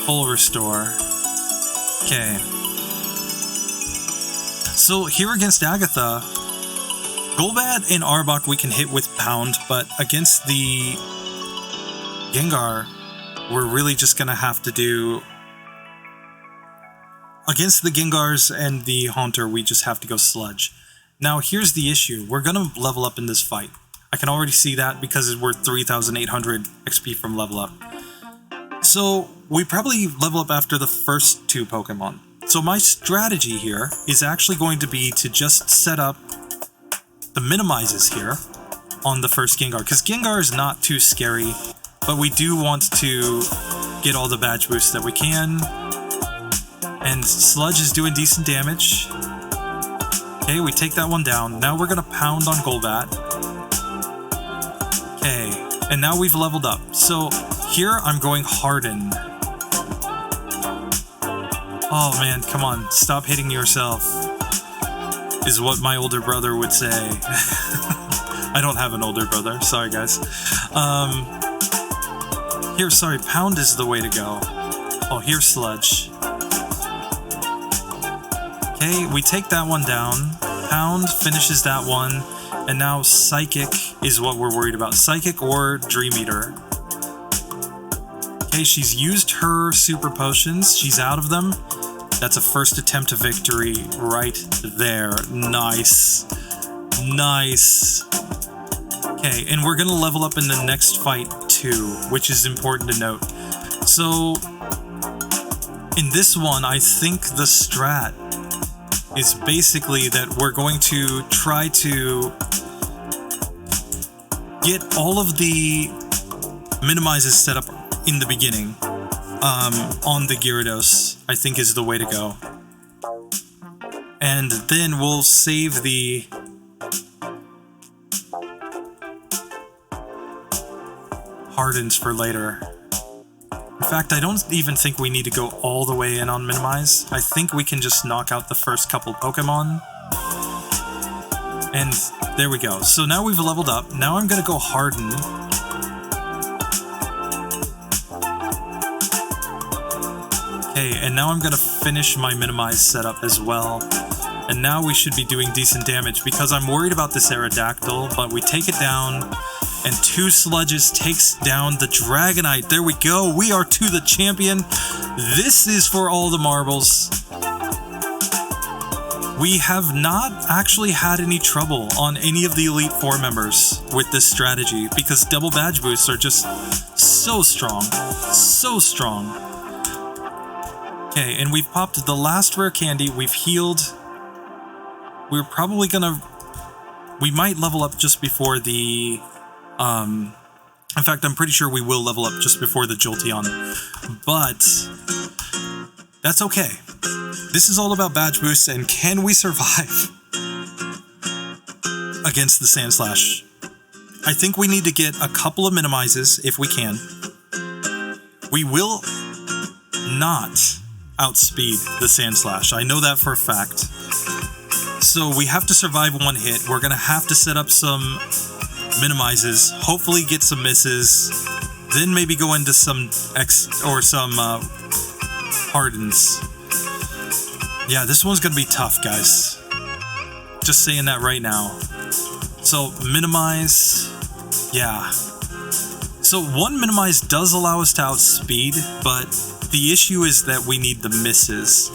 full restore. Okay. So here against Agatha, Golbat and Arbok we can hit with Pound, but against the Gengar, we're really just gonna have to do... Against the Gengars and the Haunter, we just have to go Sludge. Now, here's the issue. We're gonna level up in this fight. I can already see that because we're 3,800 XP from level up. So, we probably level up after the first 2 Pokemon. So my strategy here is actually going to be to just set up the minimizes here on the first Gengar, because Gengar is not too scary, but we do want to get all the badge boosts that we can. And Sludge is doing decent damage. Okay, we take that one down. Now we're gonna Pound on Golbat. Okay, and now we've leveled up. So here I'm going Harden. Oh man, come on, stop hitting yourself, is what my older brother would say. I don't have an older brother, sorry guys. Here, sorry, Pound is the way to go. Oh, here's Sludge. Okay, we take that one down. Pound finishes that one. And now Psychic is what we're worried about. Psychic or Dream Eater. Okay, she's used her super potions. She's out of them. That's a first attempt to victory right there. Nice. Nice. Okay, and we're gonna level up in the next fight too, which is important to note. So, in this one, I think the strat is basically that we're going to try to get all of the minimizes set up in the beginning on the Gyarados, I think is the way to go. And then we'll save the Hardens for later. In fact, I don't even think we need to go all the way in on minimize. I think we can just knock out the first couple Pokemon. And there we go. So now we've leveled up. Now I'm gonna go Harden. Okay, and now I'm gonna finish my minimize setup as well. And now we should be doing decent damage because I'm worried about this Aerodactyl, but we take it down. And 2 Sludges takes down the Dragonite. There we go. We are to the champion. This is for all the marbles. We have not actually had any trouble on any of the Elite Four members with this strategy because double badge boosts are just so strong. So strong. Okay, and we've popped the last rare candy. We've healed. We're probably gonna... We might level up just before the... in fact, I'm pretty sure we will level up just before the Jolteon. But that's okay. This is all about badge boosts and can we survive against the Sandslash? I think we need to get a couple of minimizes if we can. We will not outspeed the Sandslash. I know that for a fact. So we have to survive one hit. We're going to have to set up some minimizes, hopefully get some misses, then maybe go into some Hardens. Yeah, this one's gonna be tough, guys. Just saying that right now. So, minimize, yeah. So, one minimize does allow us to outspeed, but the issue is that we need the misses.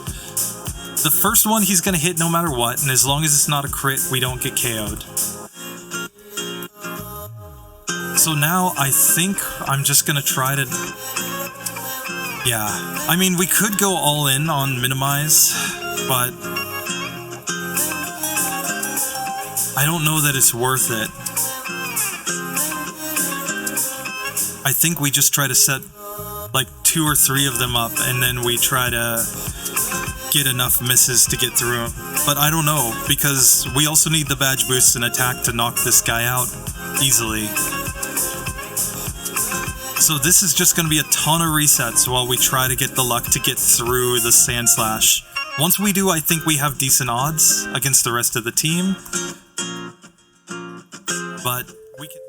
The first one he's gonna hit no matter what, and as long as it's not a crit, we don't get KO'd. So now I think I'm just gonna try to... Yeah, I mean, we could go all in on minimize, but I don't know that it's worth it. I think we just try to set like 2 or 3 of them up, and then we try to get enough misses to get through them. But I don't know, because we also need the badge boosts and attack to knock this guy out easily. So this is just going to be a ton of resets while we try to get the luck to get through the Sandslash. Once we do, I think we have decent odds against the rest of the team. But we can...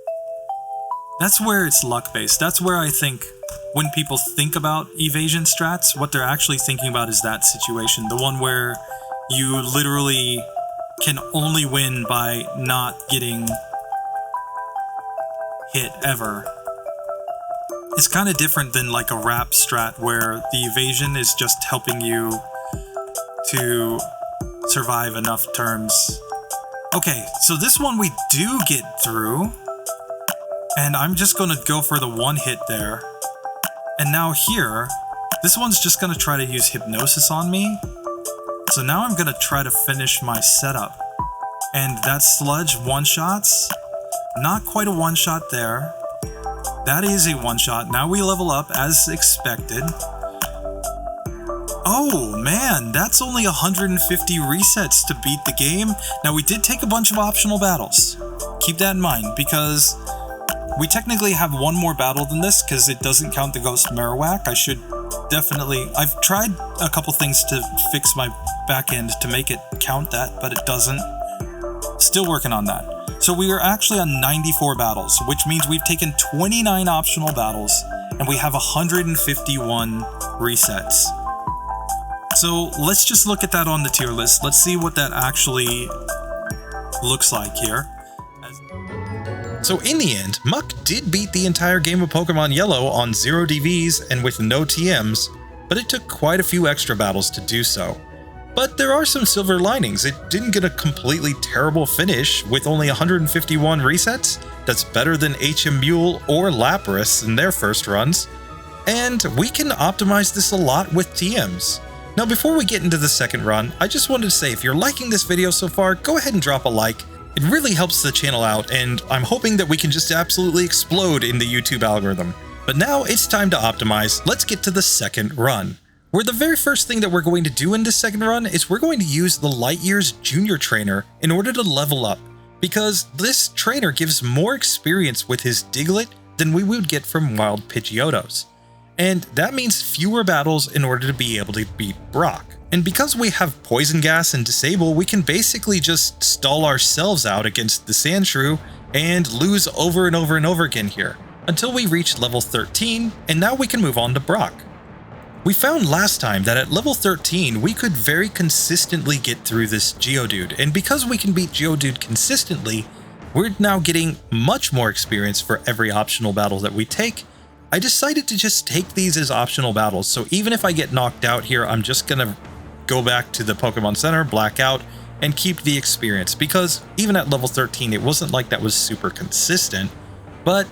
That's where it's luck-based. That's where I think when people think about evasion strats, what they're actually thinking about is that situation. The one where you literally can only win by not getting hit ever. It's kind of different than like a wrap strat where the evasion is just helping you to survive enough turns. Okay, so this one we do get through, and I'm just gonna go for the one hit there. And now here, this one's just gonna try to use hypnosis on me. So now I'm gonna try to finish my setup. And that sludge one-shots. Not quite a one-shot there. That is a one-shot. Now we level up as expected. Oh man, that's only 150 resets to beat the game. Now we did take a bunch of optional battles. Keep that in mind, because we technically have one more battle than this, because it doesn't count the Ghost Marowak. I've tried a couple things to fix my back end to make it count that, but it doesn't. Still working on that. So we are actually on 94 battles, which means we've taken 29 optional battles, and we have 151 resets. So let's just look at that on the tier list. Let's see what that actually looks like here. So in the end, Muck did beat the entire game of Pokemon Yellow on 0 DVs and with no TMs, but it took quite a few extra battles to do so. But there are some silver linings. It didn't get a completely terrible finish with only 151 resets. That's better than HM Mule or Lapras in their first runs. And we can optimize this a lot with TMs. Now before we get into the second run, I just wanted to say if you're liking this video so far, go ahead and drop a like. It really helps the channel out, and I'm hoping that we can just absolutely explode in the YouTube algorithm. But now it's time to optimize. Let's get to the second run. Where the very first thing that we're going to do in this second run is we're going to use the Light Years Junior Trainer in order to level up, because this trainer gives more experience with his Diglett than we would get from Wild Pidgeotos. And that means fewer battles in order to be able to beat Brock. And because we have Poison Gas and Disable, we can basically just stall ourselves out against the Sandshrew and lose over and over and over again here, until we reach level 13, and now we can move on to Brock. We found last time that at level 13, we could very consistently get through this Geodude, and because we can beat Geodude consistently, we're now getting much more experience for every optional battle that we take. I decided to just take these as optional battles, so even if I get knocked out here, I'm just gonna go back to the Pokemon Center, black out, and keep the experience, because even at level 13, it wasn't like that was super consistent, but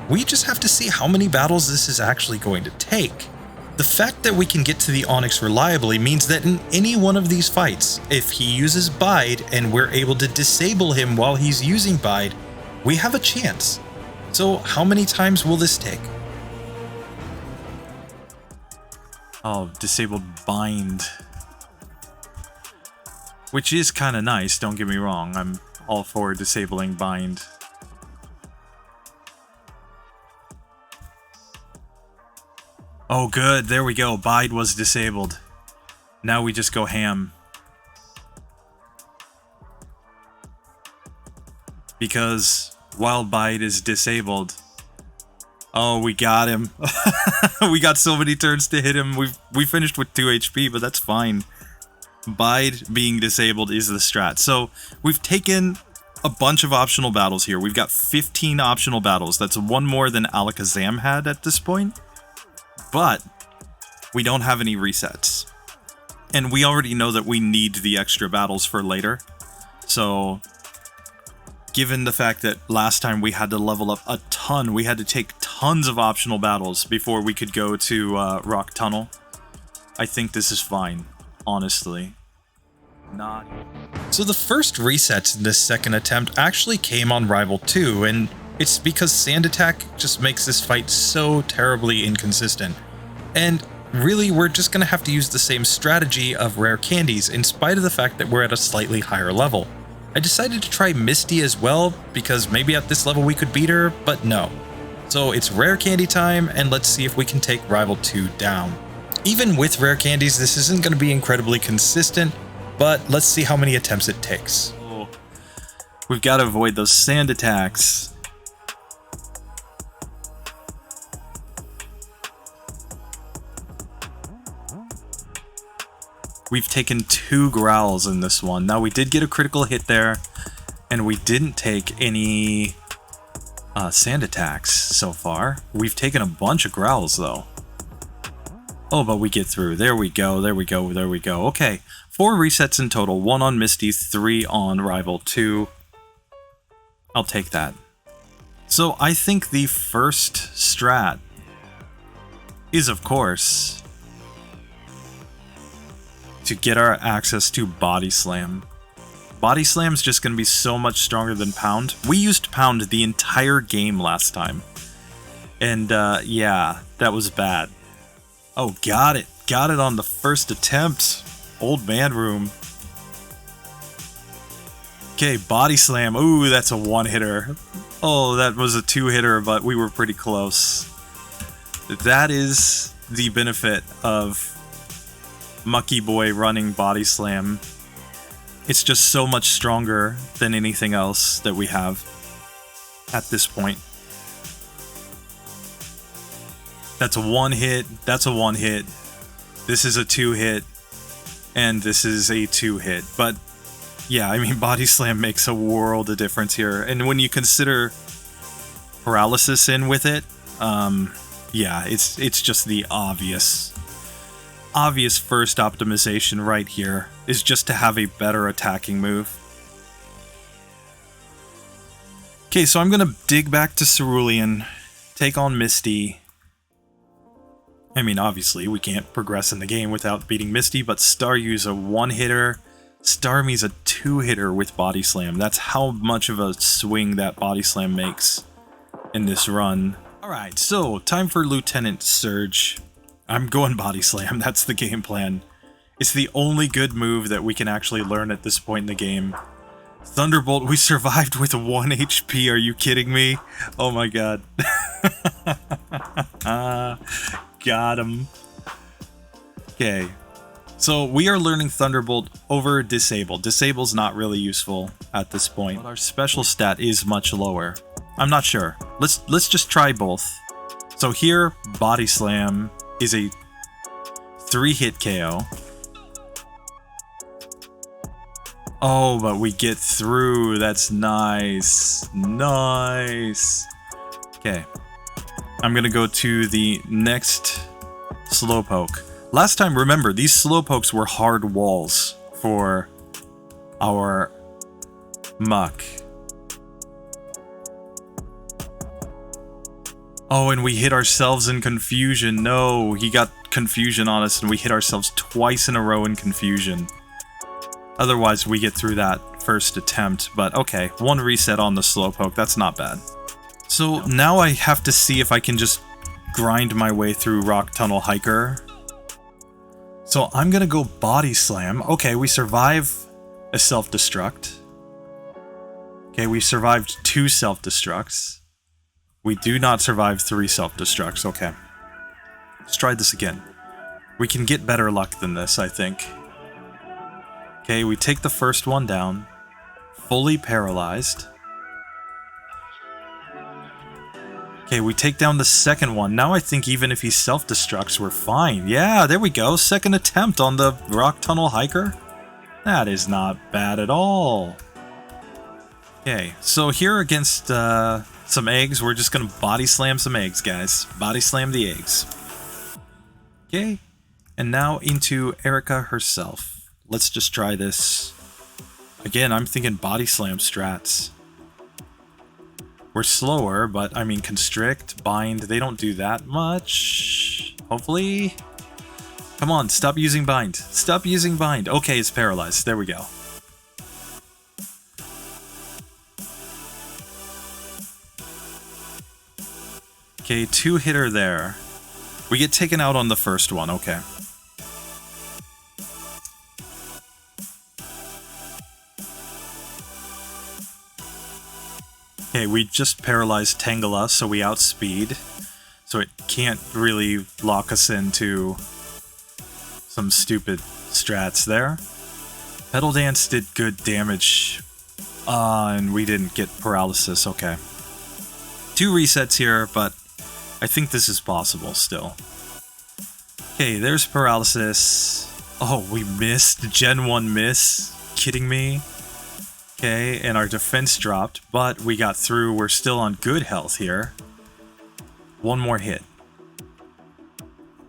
we just have to see how many battles this is actually going to take. The fact that we can get to the Onix reliably means that in any one of these fights, if he uses Bide and we're able to disable him while he's using Bide, we have a chance. So how many times will this take? Oh, disabled Bind. Which is kind of nice, don't get me wrong. I'm all for disabling Bind. Oh good, there we go. Bide was disabled. Now we just go ham. Because Wild Bide is disabled. Oh, we got him. We got so many turns to hit him. We finished with 2 HP, but that's fine. Bide being disabled is the strat. So we've taken a bunch of optional battles here. We've got 15 optional battles. That's one more than Alakazam had at this point. But we don't have any resets. And we already know that we need the extra battles for later. So given the fact that last time we had to level up a ton, we had to take tons of optional battles before we could go to Rock Tunnel, I think this is fine, honestly. So the first resets in this second attempt actually came on Rival 2, and it's because Sand Attack just makes this fight so terribly inconsistent. And really, we're just going to have to use the same strategy of rare candies in spite of the fact that we're at a slightly higher level. I decided to try Misty as well, because maybe at this level we could beat her, but no. So it's rare candy time, and let's see if we can take Rival 2 down. Even with rare candies, this isn't going to be incredibly consistent, but let's see how many attempts it takes. Oh, we've got to avoid those sand attacks. We've taken 2 growls in this one. Now, we did get a critical hit there, and we didn't take any sand attacks so far. We've taken a bunch of growls, though. Oh, but we get through. There we go, there we go, there we go. Okay, 4 resets in total. 1 on Misty, 3 on Rival 2. I'll take that. So I think the first strat is, of course, to get our access to Body Slam. Body Slam's just going to be so much stronger than Pound. We used Pound the entire game last time. And yeah, that was bad. Oh, got it. Got it on the first attempt. Old man room. Okay, Body Slam. Ooh, that's a 1-hitter. Oh, that was a 2-hitter, but we were pretty close. That is the benefit of Mucky Boy running Body Slam. It's just so much stronger than anything else that we have at this point. That's a 1-hit, that's a 1-hit, this is a 2-hit, and this is a 2-hit. But yeah, I mean, Body Slam makes a world of difference here. And when you consider paralysis in with it, yeah, it's just the obvious first optimization right here is just to have a better attacking move. Okay, so I'm gonna dig back to Cerulean, take on Misty. I mean, obviously, we can't progress in the game without beating Misty, but Staryu's a 1-hitter. Starmie's a 2-hitter with Body Slam. That's how much of a swing that Body Slam makes in this run. Alright, so time for Lieutenant Surge. I'm going Body Slam, that's the game plan. It's the only good move that we can actually learn at this point in the game. Thunderbolt, we survived with 1 HP, are you kidding me? Oh my god. Got him. Okay, so we are learning Thunderbolt over Disable. Disable's not really useful at this point, but our special stat is much lower. I'm not sure. Let's just try both. So here, Body Slam is a 3-hit KO. Oh, but we get through. That's nice. Nice. Okay. I'm gonna go to the next Slowpoke. Last time, remember, these Slowpokes were hard walls for our Muck. Oh, and we hit ourselves in Confusion. No, he got Confusion on us and we hit ourselves twice in a row in Confusion. Otherwise, we get through that first attempt, but okay, 1 reset on the Slowpoke, that's not bad. So now I have to see if I can just grind my way through Rock Tunnel Hiker. So I'm gonna go Body Slam. Okay, we survive a self-destruct. Okay, we survived 2 self-destructs. We do not survive 3 self-destructs, okay. Let's try this again. We can get better luck than this, I think. Okay, we take the first one down. Fully paralyzed. Okay, we take down the second one. Now I think even if he self-destructs, we're fine. Yeah, there we go. Second attempt on the Rock Tunnel Hiker. That is not bad at all. Okay, so here against some eggs, we're just gonna Body Slam some eggs, guys. Body Slam the eggs. Okay, and now into Erica herself. Let's just try this. Again, I'm thinking Body Slam strats. We're slower, but I mean, Constrict, Bind, they don't do that much. Hopefully. Come on, stop using Bind. Stop using Bind. Okay, it's paralyzed. There we go. Okay, 2-hitter there. We get taken out on the first one, okay. Okay, we just paralyzed Tangela, so we outspeed. So it can't really lock us into some stupid strats there. Petal Dance did good damage. And we didn't get paralysis, okay. 2 resets here, but I think this is possible still. Okay, there's paralysis. Oh, we missed. Gen 1 miss. Kidding me? Okay, and our defense dropped, but we got through. We're still on good health here. One more hit.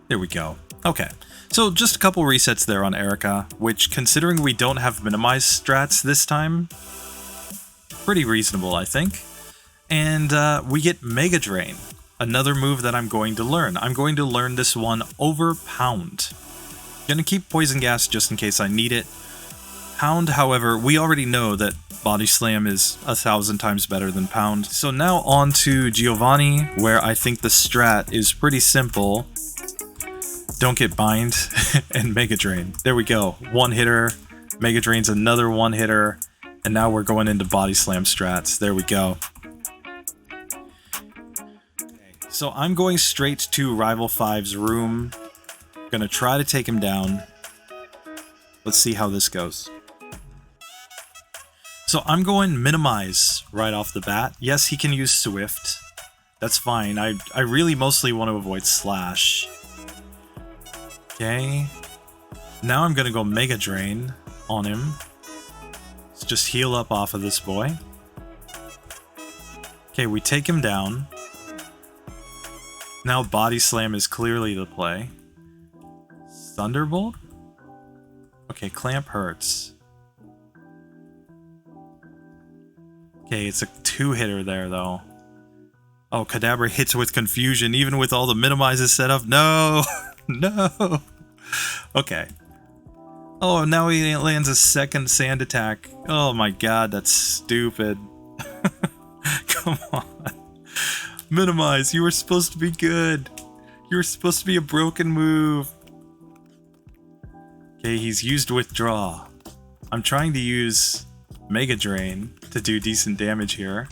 There we go. Okay, so just a couple resets there on Erica, which, considering we don't have minimize strats this time, pretty reasonable, I think. And we get Mega Drain, another move that I'm going to learn. I'm going to learn this one over Pound. Gonna keep Poison Gas just in case I need it. Pound, however, we already know that Body Slam is 1,000 times better than Pound. So now on to Giovanni, where I think the strat is pretty simple. Don't get Bind and Mega Drain. There we go. One hitter. Mega Drain's another one hitter. And now we're going into Body Slam strats. There we go. So I'm going straight to Rival 5's room. Gonna try to take him down. Let's see how this goes. So I'm going Minimize right off the bat. Yes, he can use Swift. That's fine. I really mostly want to avoid Slash. Okay. Now I'm gonna go Mega Drain on him. Let's just heal up off of this boy. Okay, we take him down. Now Body Slam is clearly the play. Thunderbolt? Okay, Clamp hurts. Okay, it's a 2-hitter there, though. Oh, Kadabra hits with Confusion, even with all the minimizes set up. No! No! Okay. Oh, now he lands a second Sand attack. Oh my god, that's stupid. Come on. Minimize, you were supposed to be good. You were supposed to be a broken move. Okay, he's used Withdraw. I'm trying to use Mega Drain to do decent damage here.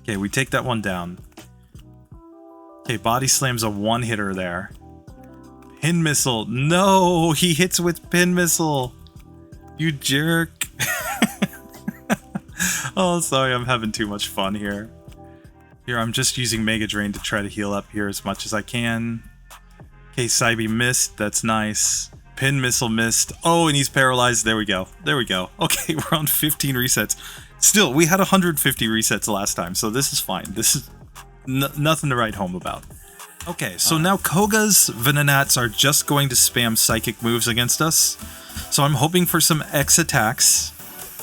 Okay, we take that one down. Okay, Body Slam's a one-hitter there. Pin Missile. No, he hits with Pin Missile. You jerk. Oh, sorry, I'm having too much fun here. Here, I'm just using Mega Drain to try to heal up here as much as I can. Okay, Psybe missed. That's nice. Pin Missile missed. Oh, and he's paralyzed. There we go. There we go. Okay, we're on 15 resets. Still, we had 150 resets last time, so this is fine. This is nothing to write home about. Okay, so now Koga's Venonats are just going to spam Psychic moves against us. So I'm hoping for some X attacks,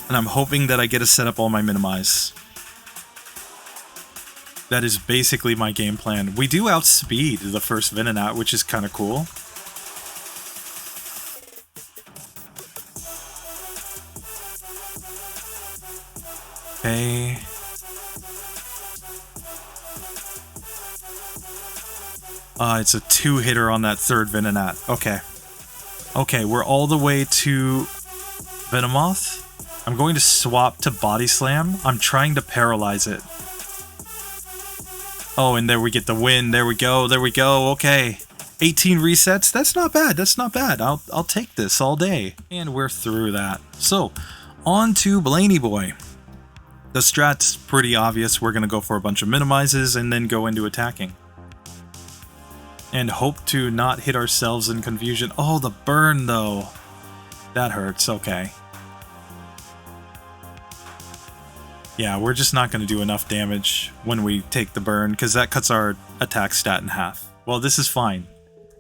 and I'm hoping that I get to set up all my Minimize. That is basically my game plan. We do outspeed the first Venonat, which is kind of cool. Okay. It's a 2-hitter on that third Venonat. Okay. Okay, we're all the way to Venomoth. I'm going to swap to Body Slam. I'm trying to paralyze it. Oh, and there we get the win. There we go. There we go. Okay. 18 resets. That's not bad. That's not bad. I'll take this all day. And we're through that. So, on to Blaney Boy. The strat's pretty obvious. We're going to go for a bunch of minimizes and then go into attacking. And hope to not hit ourselves in confusion. Oh, the burn, though. That hurts. Okay. Yeah, we're just not going to do enough damage when we take the burn, because that cuts our attack stat in half. Well, this is fine.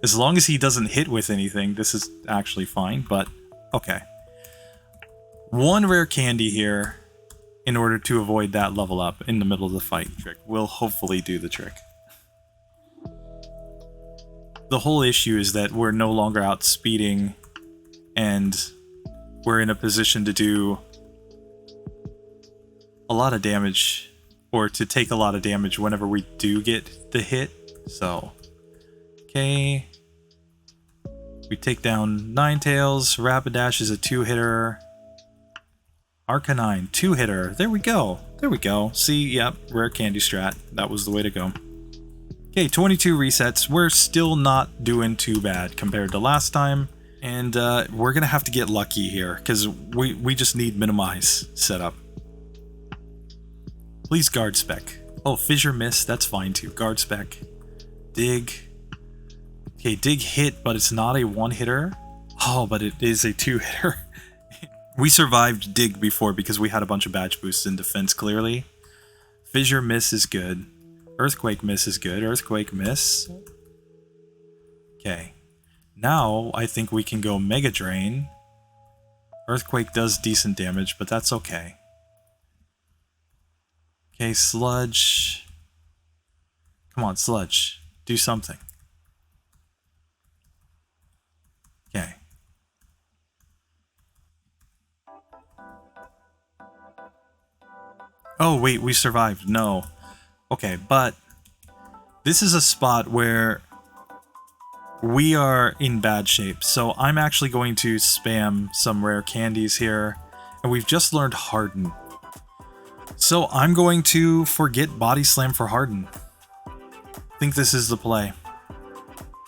As long as he doesn't hit with anything, this is actually fine, but okay. One rare candy here in order to avoid that level up in the middle of the fight. Trick will hopefully do the trick. The whole issue is that we're no longer outspeeding, and we're in a position to do a lot of damage, or to take a lot of damage whenever we do get the hit. So, okay. We take down Ninetales. Rapidash is a 2-hitter. Arcanine, 2-hitter. There we go. There we go. See, yep, rare candy strat. That was the way to go. Okay, 22 resets. We're still not doing too bad compared to last time. And we're going to have to get lucky here, because we just need minimize setup. Please guard spec. Oh, Fissure miss, that's fine too. Guard spec. Dig. Okay, dig hit, but it's not a one-hitter. Oh, but it is a 2-hitter. We survived Dig before because we had a bunch of badge boosts in defense, clearly. Fissure Miss is good. Earthquake Miss is good. Earthquake Miss. Okay. Now, I think we can go Mega Drain. Earthquake does decent damage, but that's okay. Okay, Sludge. Come on, Sludge. Do something. Okay. Oh, wait, we survived. No. Okay, but this is a spot where we are in bad shape. So I'm actually going to spam some rare candies here. And we've just learned Harden. So I'm going to forget Body Slam for Harden. I think this is the play.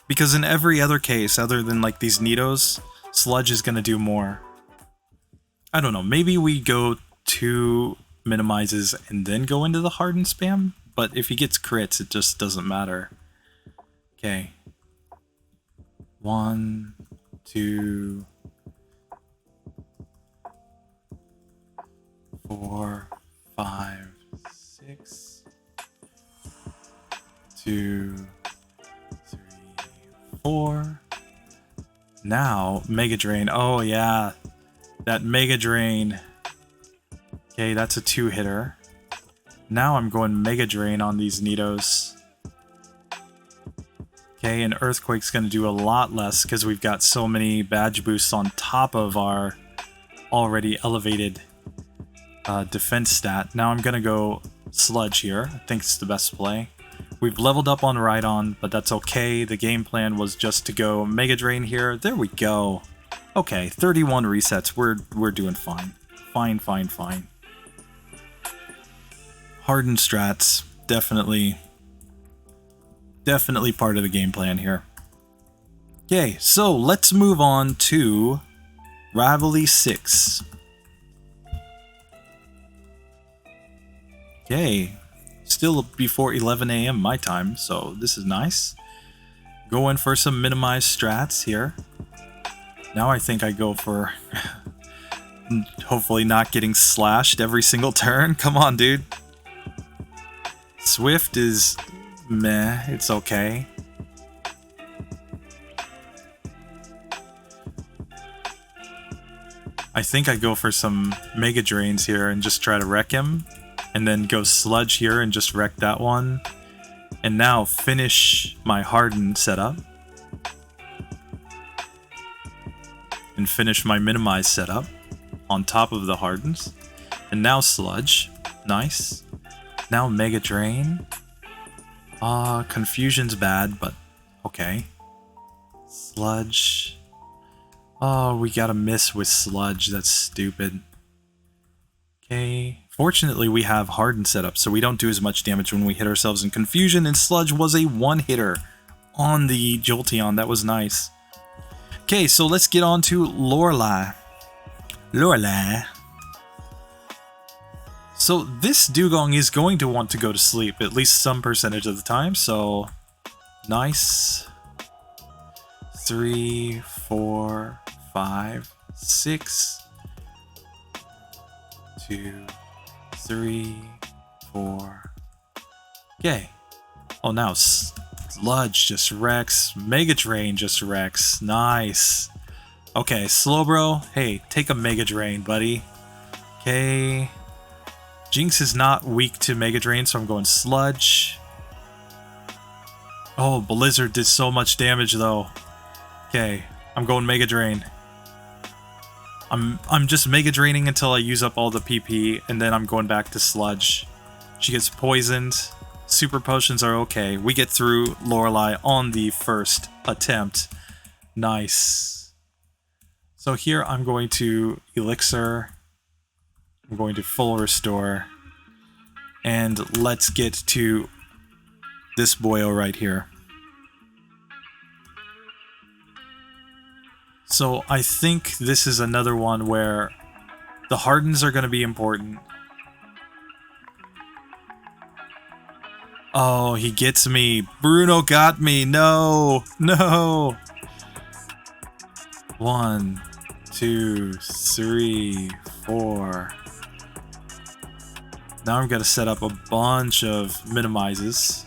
Because in every other case, other than like these Nidos, Sludge is going to do more. I don't know, maybe we go 2 minimizes and then go into the Harden spam? But if he gets crits, it just doesn't matter. Okay. 1, 2, 4, 5, 6, 2, 3, 4. Now, Mega Drain. Oh, yeah. That Mega Drain. Okay, that's a 2-hitter. Now I'm going Mega Drain on these Nidos. Okay, and Earthquake's going to do a lot less because we've got so many badge boosts on top of our already elevated defense stat. Now I'm going to go Sludge here. I think it's the best play. We've leveled up on Rhydon, but that's okay. The game plan was just to go Mega Drain here. There we go. Okay, 31 resets. We're doing fine. Fine. Hardened strats, definitely part of the game plan here. Okay, so let's move on to Rivalry 6. Okay, still before 11 AM my time, so this is nice. Going for some minimized strats here. Now I think I go for hopefully not getting slashed every single turn. Come on, dude. Swift is meh, it's okay. I think I go for some Mega Drains here and just try to wreck him. And then go Sludge here and just wreck that one. And now finish my Harden setup. And finish my Minimize setup on top of the Hardens. And now Sludge. Nice. Now Mega Drain. Confusion's bad, but okay. Sludge. Oh, we got a miss with Sludge. That's stupid. Okay. Fortunately, we have Harden set up, so we don't do as much damage when we hit ourselves in Confusion, and Sludge was a 1-hitter on the Jolteon. That was nice. Okay, so let's get on to Lorelei. So this Dugong is going to want to go to sleep at least some percentage of the time, so nice. 3, 4, 5, 6, 2, 3, 4. Okay. Oh, now Sludge just wrecks. Mega Drain just wrecks. Nice. Okay, Slowbro. Hey, take a Mega Drain, buddy. Okay. Jinx is not weak to Mega Drain, so I'm going Sludge. Oh, Blizzard did so much damage, though. Okay, I'm going Mega Drain. I'm just Mega Draining until I use up all the PP, and then I'm going back to Sludge. She gets poisoned. Super Potions are okay. We get through Lorelei on the first attempt. Nice. So here I'm going to Elixir. I'm going to full restore. And let's get to this boyo right here. So I think this is another one where the Hardens are going to be important. Oh, he gets me. Bruno got me. No. No. 1, 2, 3, 4. Now I'm going to set up a bunch of minimizes.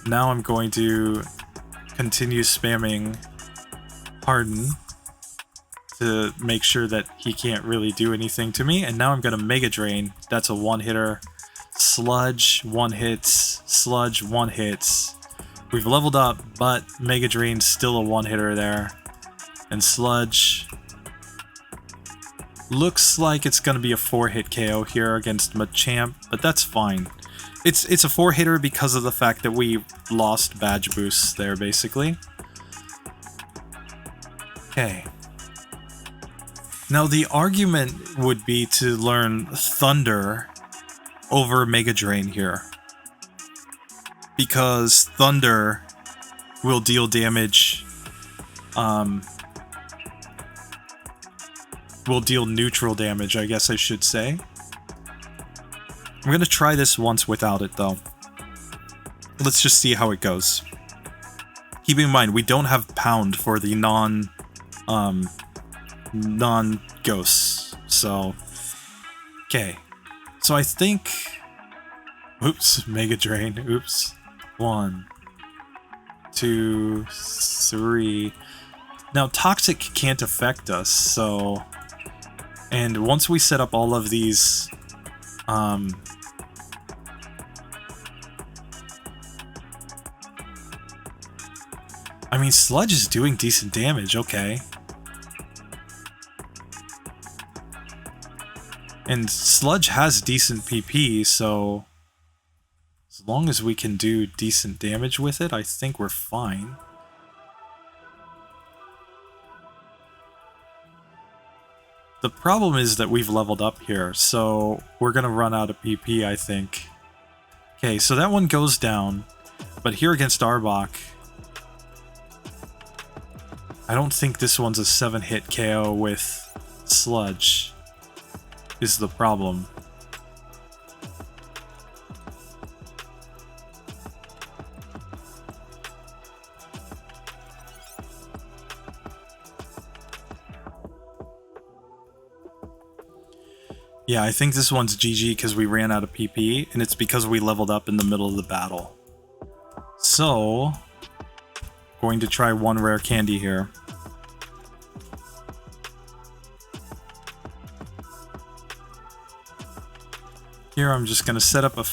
Now I'm going to continue spamming Harden to make sure that he can't really do anything to me. And now I'm going to Mega Drain. That's a one-hitter. Sludge, one hits. Sludge, one hits. We've leveled up, but Mega Drain's still a one-hitter there. And Sludge looks like it's going to be a 4-hit KO here against Machamp, but that's fine. It's a 4-hitter because of the fact that we lost badge boosts there, basically. Okay. Now the argument would be to learn Thunder over Mega Drain here. Because Thunder will deal damage, will deal neutral damage, I guess I should say. I'm gonna try this once without it, though. Let's just see how it goes. Keep in mind, we don't have Pound for the non-ghosts, so... Okay. So I think... Oops, Mega Drain, oops. 1, 2, 3... Now, Toxic can't affect us, so... And once we set up all of these... I mean, Sludge is doing decent damage, okay. And Sludge has decent PP, so... As long as we can do decent damage with it, I think we're fine. The problem is that we've leveled up here, so we're gonna run out of PP, I think. Okay, so that one goes down, but here against Arbok, I don't think this one's a 7-hit KO with Sludge, is the problem. Yeah, I think this one's GG because we ran out of PP, and it's because we leveled up in the middle of the battle. So, going to try one rare candy here. Here I'm just going to set up a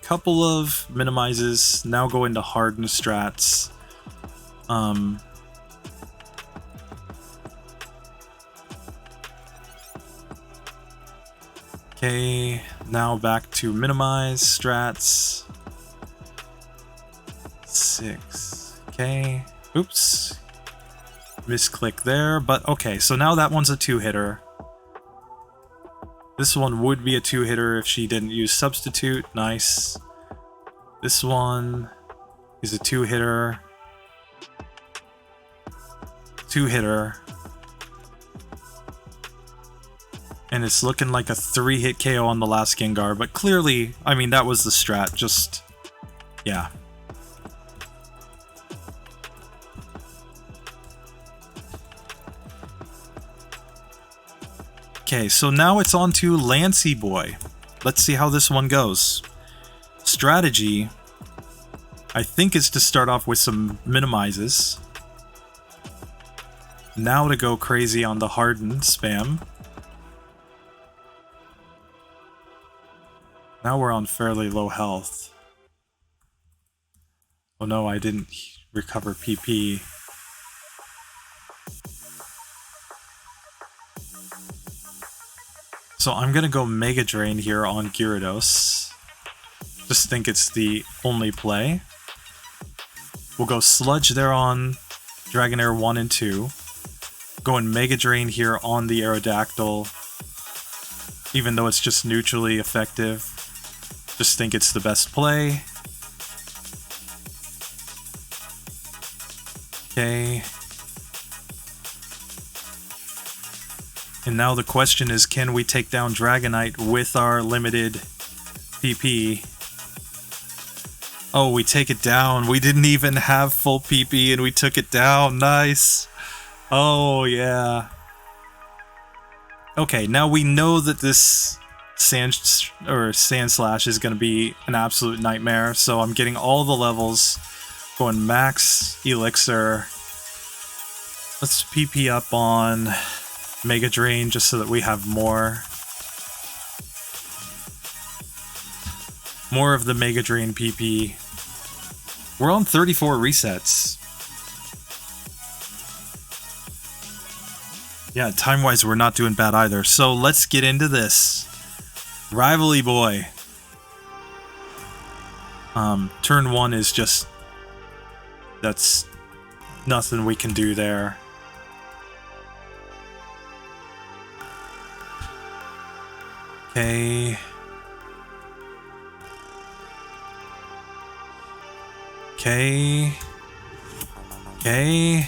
couple of minimizes, now go into hardened strats. Okay, now back to minimize strats. 6. Okay. Oops. Misclick there, but okay, so now that one's a 2-hitter. This one would be a 2-hitter if she didn't use substitute. Nice. This one is a 2-hitter. 2-hitter. And it's looking like a 3-hit KO on the last Gengar, but clearly, I mean, that was the strat, just... yeah. Okay, so now it's on to Lancey Boy. Let's see how this one goes. Strategy, I think, is to start off with some minimizes. Now to go crazy on the hardened spam. Now we're on fairly low health. Oh no, I didn't recover PP. So I'm gonna go Mega Drain here on Gyarados. Just think it's the only play. We'll go Sludge there on Dragonair 1 and 2. Going Mega Drain here on the Aerodactyl. Even though it's just neutrally effective. Just think it's the best play. Okay. And now the question is, can we take down Dragonite with our limited PP? Oh, we take it down. We didn't even have full PP and we took it down. Nice. Oh, yeah. Okay, now we know that this Sand Slash is going to be an absolute nightmare. So I'm getting all the levels. Going max elixir. Let's PP up on Mega Drain just so that we have more. More of the Mega Drain PP. We're on 34 resets. Yeah, time-wise, we're not doing bad either. So let's get into this. Rivalry Boy. Turn 1 is just... That's nothing we can do there. Okay. Okay. Okay.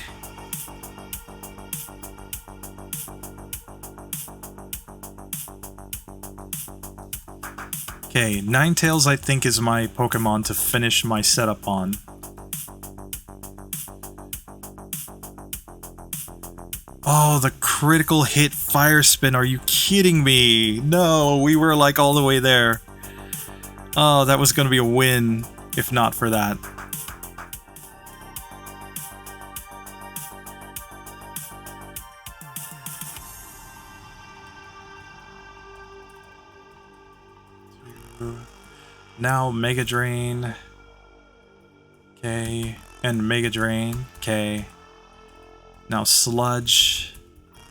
Okay, Ninetales I think is my Pokemon to finish my setup on. Oh, the critical hit Fire Spin, are you kidding me? No, we were like all the way there. Oh, that was gonna be a win, if not for that. Now Mega Drain. Okay. And Mega Drain. Okay. Now Sludge.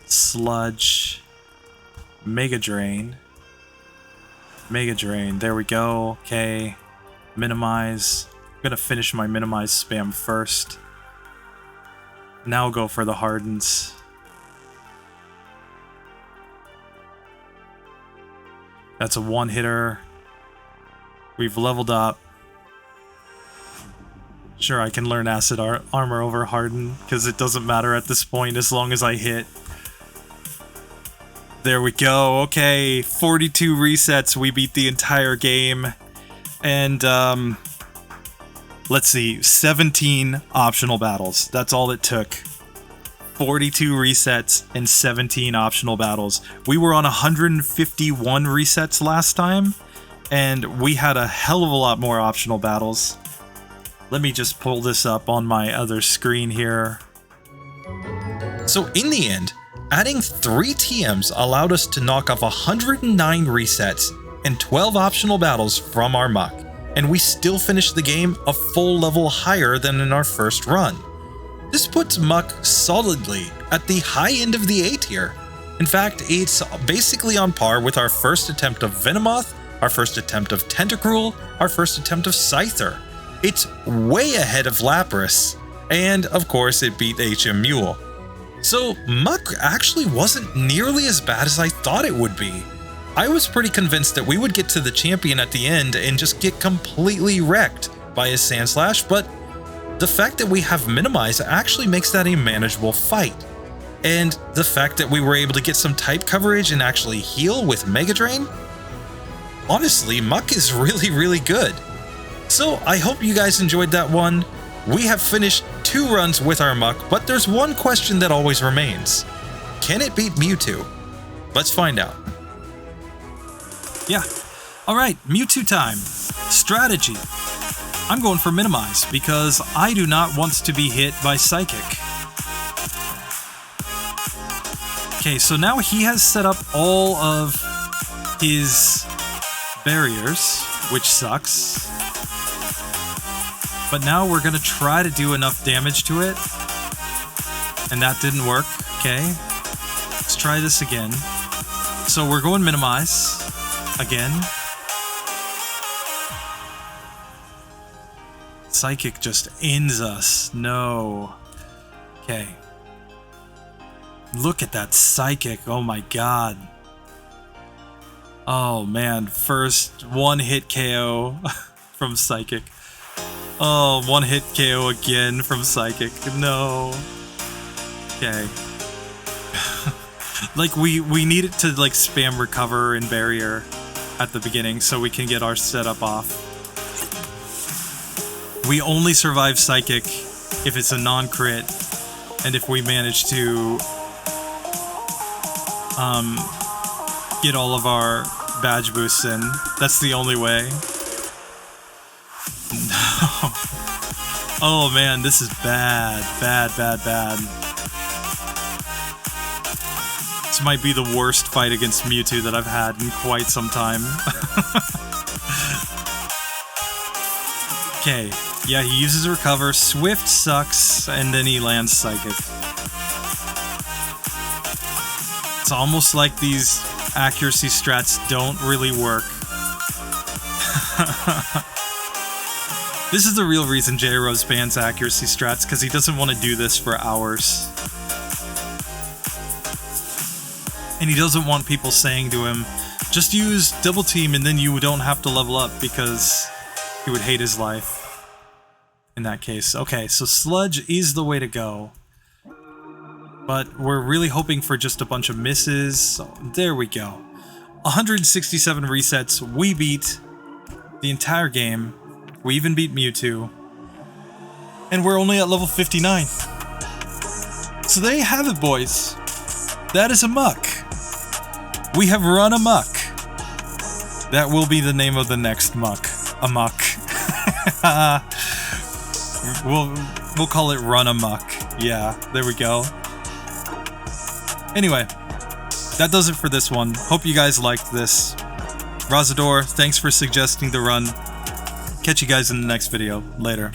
Sludge. Mega Drain. Mega Drain. There we go. Okay. Minimize. I'm gonna finish my minimize spam first. Now go for the hardens. That's a one-hitter. We've leveled up. Sure, I can learn Acid Armor over Harden, because it doesn't matter at this point as long as I hit. There we go. Okay, 42 resets. We beat the entire game. And, let's see, 17 optional battles. That's all it took. 42 resets and 17 optional battles. We were on 151 resets last time. And we had a hell of a lot more optional battles. Let me just pull this up on my other screen here. So in the end, adding 3 TMs allowed us to knock off 109 resets and 12 optional battles from our muck. And we still finished the game a full level higher than in our first run. This puts muck solidly at the high end of the A tier. In fact, it's basically on par with our first attempt of Venomoth, our first attempt of Tentacruel, our first attempt of Scyther. It's way ahead of Lapras, and of course it beat HM Mule. So Muck actually wasn't nearly as bad as I thought it would be. I was pretty convinced that we would get to the champion at the end and just get completely wrecked by his Sandslash, but the fact that we have Minimize actually makes that a manageable fight. And the fact that we were able to get some type coverage and actually heal with Mega Drain? Honestly, Muck is really good. So I hope you guys enjoyed that one. We have finished 2 runs with our Muck, but there's one question that always remains. Can it beat Mewtwo? Let's find out. Yeah. Alright, Mewtwo time. Strategy. I'm going for Minimize because I do not want to be hit by Psychic. Okay, so now he has set up all of his barriers, which sucks. But now we're gonna try to do enough damage to it. And that didn't work. Okay. Let's try this again. So we're going Minimize. Again. Psychic just ends us. No. Okay. Look at that Psychic. Oh my god. Oh man, first one-hit KO from Psychic. Oh, one-hit KO again from Psychic. No. Okay. Like, we need it to, like, spam Recover and Barrier at the beginning so we can get our setup off. We only survive Psychic if it's a non-crit, and if we manage to get all of our badge boosts in. That's the only way. No. Oh man, this is bad. Bad. This might be the worst fight against Mewtwo that I've had in quite some time. Okay, yeah, he uses Recover, Swift sucks, and then he lands Psychic. It's almost like these accuracy strats don't really work. This is the real reason J-Rose bans accuracy strats, because he doesn't want to do this for hours. And he doesn't want people saying to him, just use double team and then you don't have to level up, because he would hate his life in that case. Okay, so Sludge is the way to go. But we're really hoping for just a bunch of misses. So there we go. 167 resets. We beat the entire game. We even beat Mewtwo. And we're only at level 59. So there you have it, boys. That is Amok. We have run amok. That will be the name of the next muck. Amok. We'll call it Run Amok. Yeah, there we go. Anyway, that does it for this one. Hope you guys liked this. Razador, thanks for suggesting the run. Catch you guys in the next video. Later.